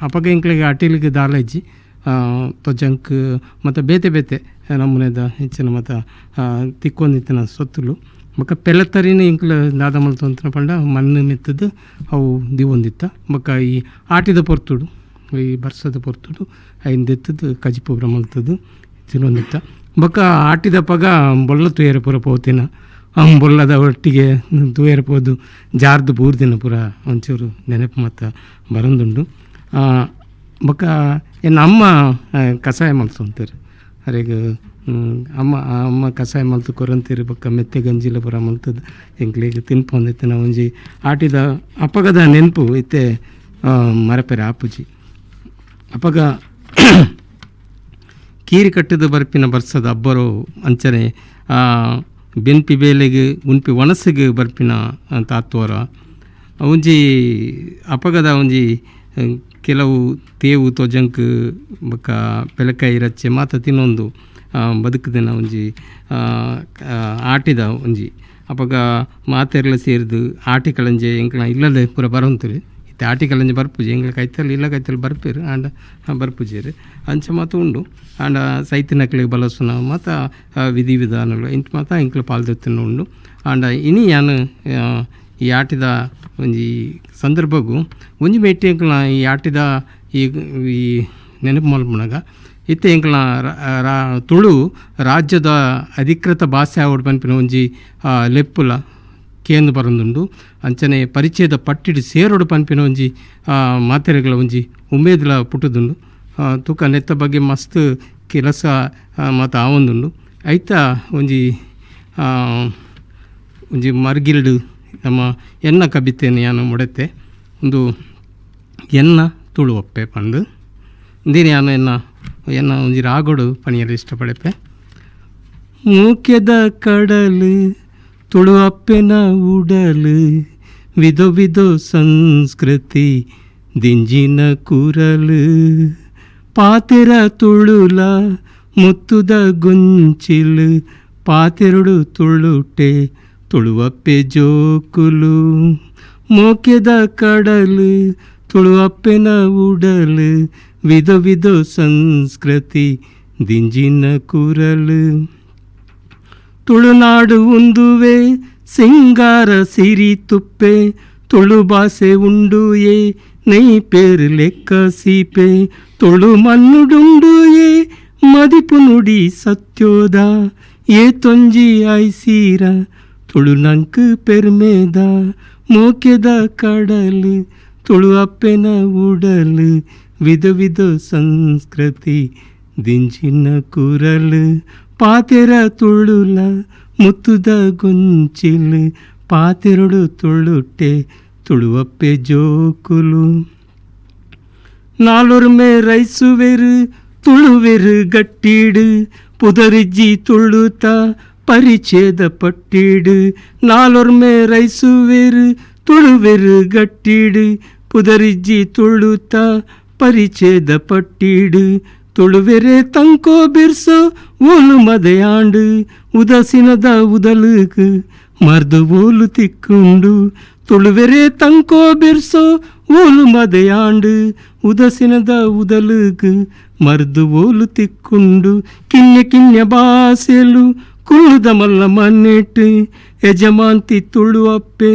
ಅಪ್ಪಗ ಎಂಕ್ಲಿಗೆ ಅಟಿಲಿಗೆ ದಾಲಜ್ಜಿ ತೊಜಂಕ್ ಮತ್ತು ಬೇತೆ ನಮ್ಮನೆದ ಹೆಚ್ಚಿನ ಮತ್ತು ತಿಕ್ಕೊಂದಿತ್ತಿನ ಸೊತ್ತುಲು ಮಕ್ಕ ಪೆಲತ್ತರಿನ ಇಂಕ್ಲ ದಾದ ಮಲ್ತಂತನ ಪಂಡ ಮಣ್ಣು ಮೆತ್ತದು ಅವು ದಿವೊಂದಿತ್ತ ಮಕ್ಕ ಈ ಆಟಿದ ಪೊರ್ತುಡು ಈ ಬರ್ಸದ ಪೊರ್ತುಡು ಐಂದೆತ್ತದು ಕಜಿಪುರ ಮಲ್ತದು ತಿನ್ನೊಂದಿತ್ತ ಬೊಕ್ಕ ಆಟಿದ ಪಗ ಬೊಲ್ಲ ತುಯರ ಪುರ ಪೋತಿನ ಬೊಲ್ಲದ ಒಟ್ಟಿಗೆ ತುಯರ ಪೋದು ಜಾರ್ದು ಬೂರ್ದಿನ ಪುರ ಒಂಚೂರು ನೆನಪು ಮತ್ತು ಬರಂದುಂಡು ಬೊಕ್ಕ ಎನ್ನ ಅಮ್ಮ ಕಷಾಯ ಮಲ್ತಂತೀರು ಅರೆಗ ಅಮ್ಮ ಕಷಾಯ ಮಲ್ತು ಕೊರಂತೀರು ಬೊಕ್ಕ ಮೆತ್ತೆ ಗಂಜಿಲ ಪುರ ಮಲ್ತದ್ದು ಎಂಕ್ಲಿಗೆ ತಿನ್ಪೊಂದಿತ್ತಿನ ಒಂಜಿ ಆಟಿದ ಅಪ್ಪಗದ ನೆನಪು ಇತ್ತೆ ಮರಪೆರೆ ಆಪುಜಿ ಅಪ್ಪಗ ಕೀರಿ ಕಟ್ಟಿದ ಬರ್ಪಿನ ಬರ್ಸದ ಅಬ್ಬರು ಅಂಚನೆ ಬೆನ್ಪಿ ಬೇಲೆಗೆ ಉನ್ಪಿ ಒಣಸಿಗೆ ಬರ್ಪಿನ ತಾತ್ವರ ಒಂಜಿ ಅಪಗದ ಒಂಜಿ ಕೆಲವು ತೇವು ತೊಜಂಕ್ ಬೊಕ್ಕ ಪೆಲಕಾಯಿ ರಚ್ಚೆ ಮಾತ ತಿನ್ನೊಂದು ಬದುಕುದಿನ ಒಂಜಿ ಆಟಿದ ಒಂಜಿ ಅಪಗ ಮಾತೆರ್ಲ ಸೇರಿದು ಆಟಿ ಕಳಂಜೆ ಎಂಕ್ಲ ಇಲ್ಲದೆ ಪೂರ ಬರೋಂತರು ಇತ್ತೆ ಆಟಿ ಕಳಂಜೆ ಬರ್ಪುಜಿ ಎಂಗ್ಲ ಕೈತಲ್ಲಿ ಇಲ್ಲ ಕೈತಲ್ಲಿ ಬರ್ಪೇರು ಆಂಡ ಬರ್ಪುಜೇರು ಅಂಚ ಮಾತು ಉಂಡು ಆಂಡ ಸೈತಿನಕ್ಲಿಗೆ ಬಲಸುನ ಮಾತ ವಿಧಿ ವಿಧಾನಗಳು ಇಂಥ ಮಾತ ಎಂಕ್ಲ ಪಾಲ್ದೊತ್ತಿನ ಉಂಡು ಆಂಡ ಇನಿ ಯಾನು ಈ ಆಟಿದ ಒಂಜಿ ಸಂದರ್ಭಗೂ ಒಂಜಿ ಮೇಟಿ ಎಂಕ್ಲ ಈ ಆಟಿದ ಈ ನೆನಪು ಮಲ್ಪುನಾಗ ಇತ್ತೆ ಎಂಕ್ಲ ತುಳು ರಾಜ್ಯದ ಅಧಿಕೃತ ಭಾಷೆ ಆವಡ್ ಪನ್ಪಿನ ಒಂಜಿ ಲೆಪ್ಪುಲ ಕೇಂದ್ರ ಬರೋದುಂಡು ಅಂಚನೆ ಪರಿಚಯದ ಪಟ್ಟಿಡು ಸೇರೋಡು ಪನ್ಪಿನ ಒಂಜಿ ಮಾತೆರೆಗಳ ಒಂಜಿ ಉಮೇದುಲ ಪುಟ್ಟದುಂಡು ತೂಕ ನೆತ್ತ ಬಗ್ಗೆ ಮಸ್ತ್ ಕೆಲಸ ಮತ್ತು ಆವೊಂದುಂಡು ಐತ ಒಂಜಿ ಮರ್ಗಿಲ್ಡು ನಮ್ಮ ಎನ್ನ ಕಬಿತೇನೆ ಯಾನು ಮುಡತೆ ಒಂದು ಎನ್ನ ತುಳು ಒಪ್ಪೆ ಪಂದು ಇಂದಿನ ಯಾನು ಎನ್ನ ಒಂಜಿ ರಾಗೋಡು ಪಣಿಯಲ್ಲಿ ಇಷ್ಟಪಡೆಪೆ ಮೂಕ್ಯದ ಕಡಲು ತುಳು ಅಪ್ಪೆನ ಉಡಲು ವಿಧೋ ವಿಧೋ ಸಂಸ್ಕೃತಿ ದಿಂಜಿನ ಕೂರಲು ಪಾತೆರ ತುಳುಲ ಮುತ್ತುದ ಗುಂಚಿಲು ಪಾತೆರಡು ತುಳುಟೆ ತುಳುವಪ್ಪೆ ಜೋಕುಲು ಮೋಕ್ಯದ ಕಡಲು ತುಳುವಪ್ಪೆನ ಉಡಲು ವಿಧೋ ವಿಧೋ ಸಂಸ್ಕೃತಿ ದಿಂಜಿನ ಕೂರಲು ತುಳುನಾಡು ಉಂದುವೆ ಸಿಂಗಾರ ಸಿರಿ ತುಪ್ಪೆ ತುಳು ಭಾಷೆ ಉಂಡುಯೇ ನೈ ಪೇರು ಲೆಕ್ಕ ಸೀಪೆ ತುಳು ಮಣ್ಣುಡುಂಡುಯೇ ಮದಿಪು ನುಡಿ ಸತ್ಯೋದ ಏ ತೊಂಜಿ ಐಸೀರ ತುಳು ನಂಕು ಪೆರ್ಮೇದ ಮೋಕ್ಯದ ಕಡಲು ತುಳು ಅಪ್ಪೆನ ಉಡಲು ವಿಧ ವಿಧ ಸಂಸ್ಕೃತಿ ದಿಂಜಿನ ಕೂರಲು ಪಾತೆರ ತುಳುಲ ಮುತ್ತುದ ಗುಂಚಿಲು ಪಾತೆರಡು ತುಳುಟೆ ತುಳುವಪ್ಪೆ ಜೋಕುಲು ನಾಲೊರ್ಮೆ ರೈಸುವೆರು ತುಳುವೆರು ಗಟ್ಟಿಡು ಪುದರಿಜ್ಜಿ ತುಳುತ ಪರಿಚಯದ ಪಟ್ಟಿಡು ನಾಲೊರ್ಮೆ ರೈಸುವೆರು ತುಳುವೆರು ಗಟ್ಟಿಡು ಪುದರಿಜ್ಜಿ ತುಳುತ ಪರಿಚಯದ ಪಟ್ಟಿಡು ತುಳುವೆರೆ ತಂಕೋ ಬಿರ್ಸೋ ಓಲು ಮದೆಯಾಂಡು ಉದಸಿನದ ಉದಲುಕು ಮರ್ದು ಓಲು ತಿಕ್ಕುಂಡು ತುಳುವೆರೆ ತಂಕೋ ಬಿರ್ಸೋ ಓಲು ಮದೆಯಾಂಡು ಉದಸಿನದ ಉದಲುಕು ಮರ್ದು ಓಲು ತಿಕ್ಕುಂಡು ಕಿನ್ಯ ಕಿನ್ಯ ಬಾಸೆಲು ಕುಳ್ಳುದ ಮಲ್ಲ ಮನ್ನೆಟ್ಟು ಯಜಮಾಂತಿ ತುಳು ಅಪ್ಪೆ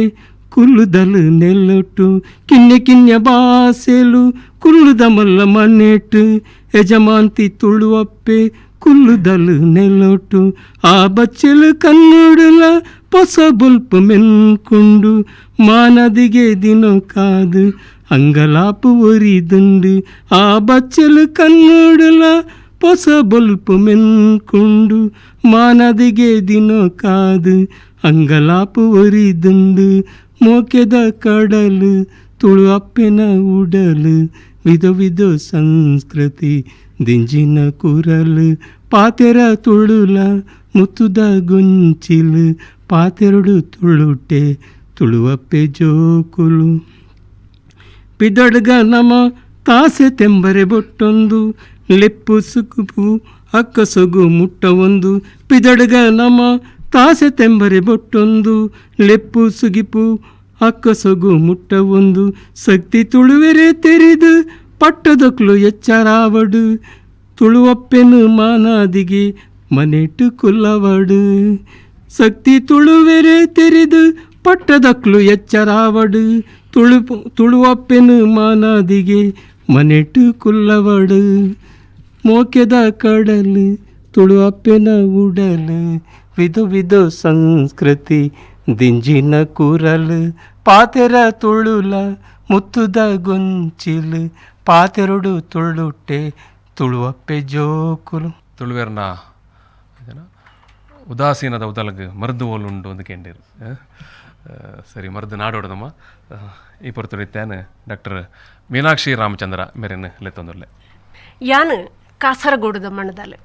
ಕುಲ್ಲುದಲು ನೆಲ್ಲೊಟ್ಟು ಕಿನ್ಯ ಕಿನ್ಯ ಬಾಸೆಲು ಕುಲ್ಲುದ ಮಲ್ಲ ಮನ್ನೆಟ್ಟು ಯಜಮಾಂತಿ ತುಳು ಅಪ್ಪೆ ಕುಲ್ಲುದಲು ನೆಲ್ಲೊಟ್ಟು ಆ ಬಚ್ಚಲು ಕನ್ನುಡುಲ పొస బుల్పు మెంకుండు మానదిగే దినో కాదు అంగలాపు ఒరిదుండు ఆ బచ్చలు కన్నుడుల పొస బొల్పు మెంకుండు మానదిగే దినో కాదు అంగలాపు ఒరిదుండు మోకెద కడలు ತುಳು ಅಪ್ಪೆನ ಉಡಲು ವಿಧ ವಿಧ ಸಂಸ್ಕೃತಿ ದಿಂಜಿನ ಕುರಲು ಪಾತೆರ ತುಳುಲ ಮುತ್ತುದ ಗುಂಚಿಲು ಪಾತೆರಡು ತುಳುಟೆ ತುಳುವಪ್ಪೆ ಜೋಕುಲು ಪಿದಡ್ಗ ನಮ ತಾಸೆ ತೆಂಬರೆ ಬೊಟ್ಟೊಂದು ಲೆಪ್ಪು ಸುಕುಪು ಅಕ್ಕ ಸೊಗು ಮುಟ್ಟ ಒಂದು ಪಿದಡ್ಗ ನಮ ತಾಸೆ ತೆಂಬರೆ ಬೊಟ್ಟೊಂದು ಲೆಪ್ಪು ಸುಗಿಪು ಅಕ್ಕ ಸೊಗು ಮುಟ್ಟ ಒಂದು ಶಕ್ತಿ ತುಳುವೆರೆ ತೆರೆದು ಪಟ್ಟದಕ್ಲು ಎಚ್ಚರಾವಡು ತುಳುವಪ್ಪೆನು ಮಾನಾದಿಗೆ ಮನೆಟ್ಟು ಕುಲ್ಲವಡು ಶಕ್ತಿ ತುಳುವೆರೆ ತೆರೆದು ಪಟ್ಟದಕ್ಲು ಎಚ್ಚರಾವಡು ತುಳುವಪ್ಪೆನು ಮಾನಾದಿಗೆ ಮನೆಟ್ಟು ಕುಲ್ಲವಡು ಮೋಕೆದ ಕಡಲು ತುಳುವಪ್ಪೆನ ಉಡಲು ವಿಧ ವಿಧ ಸಂಸ್ಕೃತಿ ದಿಂಜಿನ ಕೂರಲು ಪಾತೆರ ತುಳುಲ ಮುತ್ತುದ ಗೊಂಚಿಲು ಪಾತೆರಡು ತುಳುಟೆ ತುಳುವಪ್ಪೆ ಜೋಕುಲು ತುಳುವೆರ್ನ ಉದಾಸೀನದ ಉದಲಗ್ ಮರ್ದು ಓಲುಂಡು ಒಂದು ಕೆಂಡೇರು ಸರಿ ಮರ್ದು ನಾಡೋಡದಮ್ಮ ಈ ಪೊರ್ತುಡಿತ್ತೇನು ಡಾಕ್ಟರ್ ಮೀನಾಕ್ಷಿ ರಾಮಚಂದ್ರ ಮೇರೆನ್ ಲೆತ್ತೊಂದುರ್ಲೆ ಯಾನು ಕಾಸರಗೋಡುದ ಮಣ್ಣದಲ್ಲಿ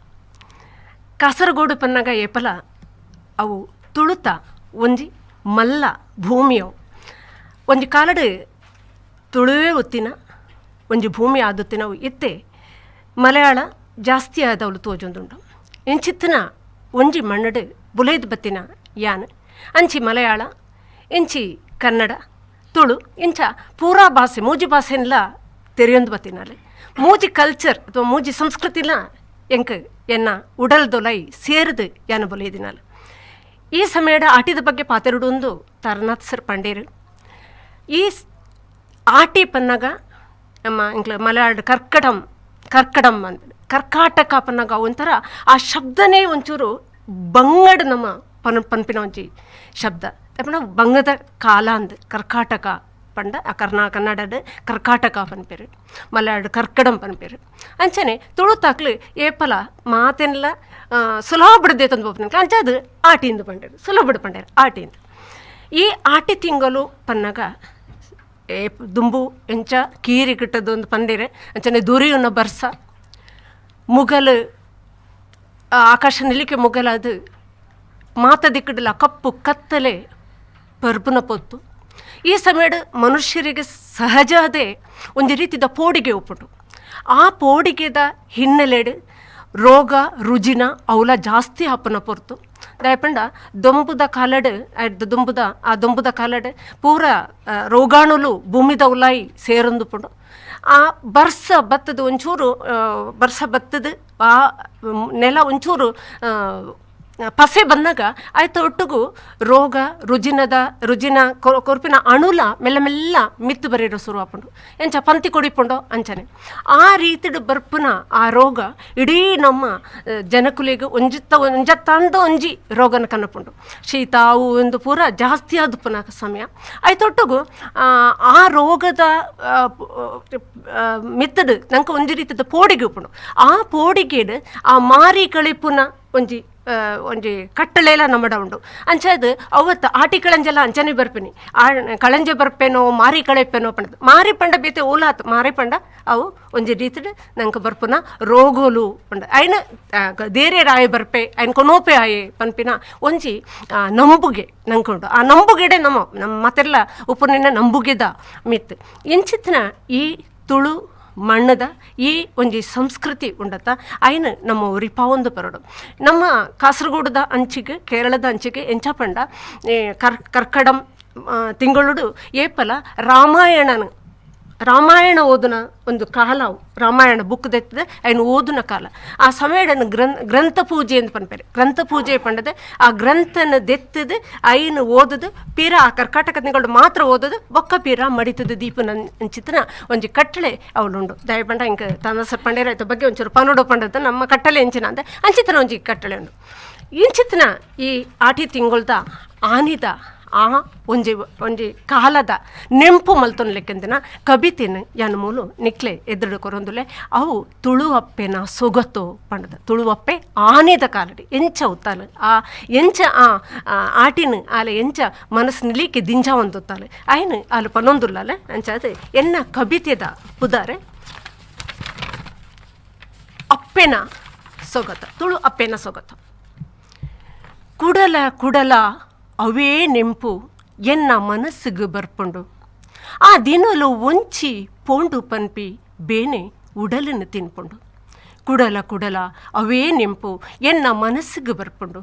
ಕಾಸರಗೋಡು ಪನ್ನಾಗ ಏಪಲ ಅವು ತುಳುತ ಒಂಜಿ ಮಲ್ಲ ಭೂಮಿಯವು ಒಂಜಿ ಕಾಲಡು ತುಳುವೇ ಒತ್ತಿನ ಒಂಜಿ ಭೂಮಿ ಆದುತ್ತೆ ನಾವು ಇತ್ತೆ ಮಲಯಾಳ ಜಾಸ್ತಿ ಆದವಳು ತೋಜೊಂದುಂಡು ಇಂಚಿತ್ತಿನ ಒಂಜಿ ಮಣ್ಣಡು ಬುಲೇದ್ ಬತ್ತಿನ ಯಾನ್ ಅಂಚಿ ಮಲಯಾಳ ಇಂಚಿ ಕನ್ನಡ ತುಳು ಇಂಚ ಪೂರಾ ಭಾಷೆ ಮೂಜಿ ಭಾಷೆನ್ಲ ತೆರೆಯೊಂದು ಬತ್ತಿನಲ್ಲಿ ಮೂಜಿ ಕಲ್ಚರ್ ಅಥವಾ ಮೂಜಿ ಸಂಸ್ಕೃತಿನ ಎಂಕ್ ಎನ್ನ ಉಡಲ್ದೊಲೈ ಸೇರಿದು ಯಾನ ಬೊಲೇದಿನಾಲ್ ಈ ಸಮಯದ ಆಟಿದ ಬಗ್ಗೆ ಪಾತೆರುಡೊಂದು ತಾರನಾಥ್ ಸರ್ ಪಂಡೇರು ಈ ಆಟಿ ಪನ್ನಗ ನಮ್ಮ ಇಂಕ್ಲ ಮಲಯಾಳ ಕರ್ಕಡಂ ಅಂತ ಕರ್ಕಾಟಕ ಪನ್ನಗ ಒಂಥರ ಆ ಶಬ್ದನೇ ಒಂಚೂರು ಬಂಗಡ್ ನಮ್ಮ ಪನ್ಪಿನ ಒಂಚಿ ಶಬ್ದ ಅಪ್ಪನ ಬಂಗದ ಕಾಲ ಅಂದ್ ಕರ್ಕಾಟಕ ಪಂಡ ಆ ಕನ್ನಡದ ಕರ್ಕಾಟಕ ಪನ್ಪೇರು ಮಲಯಾಳ ಕರ್ಕಡಂ ಪನ್ಪೇರು ಅಂಚನೆ ತುಳುತಾಕ್ಲು ಏಪಲ ಮಾತೆಲ್ಲ ಸುಲಭ ಬಿಡದೆ ತಂದು ಬೋಪನ ಅಂಚದು ಆಟಿಂದು ಪಂಡೇರು ಸುಲಭ ಬಿಡ ಪಂಡೇರು ಆಟಿಂದು ಈ ಆಟಿ ತಿಂಗಳು ಪನ್ನಗ ದುಂಬು ಎಂಚ ಕೀರಿ ಕಿಟ್ಟದು ಒಂದು ಪಂಡೇರೆ ಅಂಚನೆ ದುರಿಯುನ ಬರ್ಸ ಮುಗಲು ಆಕಾಶ ನಿಲಿಕೆ ಮುಗಲದು ಮಾತ ದಿಕ್ಕಡಲ್ಲ ಕಪ್ಪು ಕತ್ತಲೆ ಪರ್ಬುನ ಪೊತ್ತು ಈ ಸಮಯದ ಮನುಷ್ಯರಿಗೆ ಸಹಜದೇ ಒಂದು ರೀತಿಯ ಪೋಡಿಗೆ ಒಪ್ಪುಂಡು ಆ ಪೋಡಿಗೆದ ಹಿನ್ನೆಲೆಡು ರೋಗ ರುಜಿನ ಅವಲ ಜಾಸ್ತಿ ಹಾಪನ ಪೊರ್ತು ದಯಪಂಡ ದೊಂಬುದ ಕಾಲಡ್ ದೊಂಬುದ ಕಾಲಡ್ ಪೂರ ರೋಗಾಣುಲು ಭೂಮಿದ ಉಲಾಯಿ ಸೇರೊಂದು ಪುಂಡು ಆ ಬರ್ಸ ಬತ್ತದ ಒಂಚೂರು ಆ ನೆಲ ಒಂಚೂರು ಪಸೆ ಬಂದಾಗ ಆಯ್ತು ಒಟ್ಟಿಗೂ ರೋಗ ರುಜಿನ ಕೊರ್ಪಿನ ಅಣುಲ ಮೆಲ್ಲ ಮೆಲ್ಲ ಮಿತ್ತು ಬರೀರೋ ಶುರು ಹಾಕೊಂಡು ಎಂಚ ಪಂತಿ ಕೊಡಿಪುಂಡೋ ಅಂಚನೆ ಆ ರೀತಿಡು ಬರ್ಪುನ ಆ ರೋಗ ಇಡೀ ನಮ್ಮ ಜನಕುಲಿಗೆ ಒಂಜತ್ತಂದು ಒಂಜಿ ರೋಗನ ಕನ್ನಪುಂಡು ಶೀತ ಅವು ಒಂದು ಪೂರ ಜಾಸ್ತಿ ಆದುಪುನ ಸಮಯ ಆಯ್ತೊಟ್ಟಿಗೂ ಆ ರೋಗದ ಮಿತ್ತಡು ನಂಗೆ ಒಂಜಿ ರೀತಿಯ ಪೋಡಿಗೆ ಉಪ್ಪುಂಡು ಆ ಪೋಡಿಗೆಡು ಆ ಮಾರಿ ಕಳಿಪುನ ಒಂಜಿ ಕಟ್ಟಳೆಲ್ಲ ನಮ್ಮಡ ಉಂಡು ಅಂಚದು ಅವತ್ತು ಆಟಿ ಕಳಂಜೆಲ್ಲ ಅಂಚನೆ ಬರ್ಪಿನಿ ಕಳಂಜೆ ಬರ್ಪೇನೋ ಮಾರಿ ಕಳೆಪೇನೋ ಪಂಡ ಮಾರಿ ಪಂಡ ಬೇತೆ ಓಲಾತ್ ಮಾರಿ ಪಂಡ ಅವು ಒಂಜಿ ರೀತಿಡ್ ನಂಗೆ ಬರ್ಪುನ ರೋಗೋಲು ಪಂಡ ಅಯ್ನ ದೇರೆ ರಾಯ ಬರ್ಪೆ ಅಯ್ನ ಕೊನೋಪೆ ಆಯೆ ಪನ್ಪಿನ ಒಂಜಿ ನಂಬುಗೆ ನಂಗೆ ಉಂಡು ಆ ನಂಬುಗೆಡೆ ನಮ್ಮ ಮತ್ತೆಲ್ಲ ಉಪ್ಪುನಿನ ನಂಬುಗೆದ ಮಿತ್ ಇಂಚಿತ್ತಿನ ಈ ತುಳು ಮಣ್ಣದ ಈ ಒಂಜಿ ಸಂಸ್ಕೃತಿ ಉಂಡತ್ತ ಅಯ್ನ ನಮ್ಮ ರಿಪಾವೊಂದು ಪರಡು ನಮ್ಮ ಕಾಸರಗೋಡದ ಅಂಚಿಗೆ ಕೇರಳದ ಅಂಚಿಗೆ ಎಂಚ ಪಂಡ ಕರ್ಕಡಂ ತಿಂಗಳು ಏಪಲ ರಾಮಾಯಣ ಓದುನ ಒಂದು ಕಾಲ ರಾಮಾಯಣ ಬುಕ್ ದೆತ್ತದೆ ಅಯ್ನ ಓದುನ ಕಾಲ ಆ ಸಮಯಡನ್ನು ಗ್ರಂಥ ಪೂಜೆ ಅಂತ ಪನ್ಪೇರೆ ಗ್ರಂಥ ಪೂಜೆ ಪಂಡದೆ ಆ ಗ್ರಂಥನ ದೆತ್ತದು ಅಯ್ನ ಓದದು ಪೀರ ಆ ಕರ್ಕಾಟಕ ತಿಂಗಳು ಮಾತ್ರ ಓದದು ಬೊಕ್ಕ ಪೀರ ಮಡಿತದ ದೀಪನ ಅಂಚಿತನ ಒಂಜಿ ಕಟ್ಟಳೆ ಅವಳುಂಡು ದಯಪಂಡ ಹಿಂಗೆ ತಾನಸರ್ ಪಂಡೇರ ಆಯ್ತ ಬಗ್ಗೆ ಒಂಚೂರು ಪನೋಡು ಪಂಡದ ನಮ್ಮ ಕಟ್ಟಳೆ ಎಂಚಿನ ಅಂದೆ ಅಂಚಿತನ ಒಂಜಿ ಕಟ್ಟಳೆ ಉಂಡು ಇಂಚಿತನ ಈ ಆಟಿ ತಿಂಗಳದ ಆನಿದ ಆ ಒಂಜಿ ಕಾಲದ ನೆಂಪು ಮಲ್ತೊನ್ ಲೆಕ್ಕಂದಿನ ಕಬಿತಿನ ಯಾನ ಮೂಲು ನಿಕ್ಲೆ ಎದುರು ಕೊರೊಂದುಲೆ ಅವು ತುಳು ಅಪ್ಪೆನ ಸೊಗತು ಪಂಡದ ತುಳು ಅಪ್ಪೆ ಆನೆದ ಕಾಲಡಿ ಎಂಚ ಉತ್ತಾಲು ಆ ಎಂಚ ಆ ಆಟಿನ ಆಲ ಎಂಚ ಮನಸ್ಸು ನಿಲಿಕೆ ದಿಂಜ ಒಂದುತ್ತಾಲು ಆಯ್ನು ಆಲು ಪನೊಂದುಲ್ಲಲೆ ಅಂಚಾದ ಎನ್ನ ಕಬಿತೆದ ಪುದಾರೆ ಅಪ್ಪೆನ ಸೊಗತ ತುಳು ಅಪ್ಪೆನ ಸೊಗತು ಕುಡಲ ಅವೇ ನೆಂಪು ಎನ್ನ ಮನಸ್ಸಿಗೆ ಬರ್ಪುಂಡು ಆ ದಿನಲು ಒಂಚಿ ಪೋಂಡು ಪನ್ಪಿ ಬೇನೆ ಉಡಲನ್ನು ತಿನ್ಪುಂಡು ಕುಡಲ ಅವೇ ನೆಂಪು ಎನ್ನ ಮನಸ್ಸಿಗೆ ಬರ್ಪುಂಡು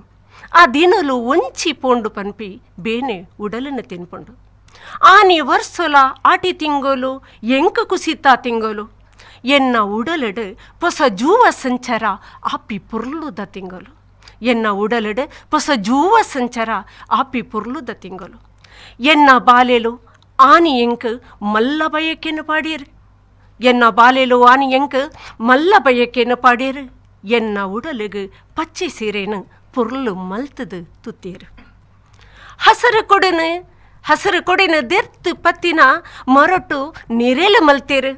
ಆ ದಿನಲು ಒಂಚಿ ಪೋಂಡು ಪನ್ಪಿ ಬೇನೆ ಉಡಲನ್ನು ತಿನ್ಪುಂಡು ಆನಿ ವರ್ಷಲ ಆಟಿ ತಿಂಗೋಲು ಎಂಕ ಕುಸಿತಾ ತಿಂಗೋಲು ಎನ್ನ ಉಡಲಡು ಹೊಸ ಜೂವ ಸಂಚಾರ ಆಪಿ ಪುರ್ಲುದ ತಿಂಗೋಲು ಎನ್ನ ಉಡಲಡು ಹೊಸ ಜೂವ ಸಂಚಾರ ಆಪಿ ಪುರ್ಲುದ ತಿಂಗಳು ಎನ್ನ ಬಾಲೆಲು ಆನಿ ಎಂಕ್ ಮಲ್ಲ ಬಯಕೆನು ಪಾಡಿಯರು ಎನ್ನ ಬಾಲೆಲು ಆನಿ ಎಂಕ್ ಮಲ್ಲ ಬಯಕೆನು ಪಾಡಿಯರು ಎನ್ನ ಉಡಲಿಗೆ ಪಚ್ಚೆ ಸೀರೆನು ಪುರ್ಲು ಮಲ್ತದು ತುತ್ತೇರು ಹಸರು ಕೊಡಿನ ದೆರ್ತು ಪತ್ತಿನ ಮೊರಟು ನಿರೇಲು ಮಲ್ತೇರು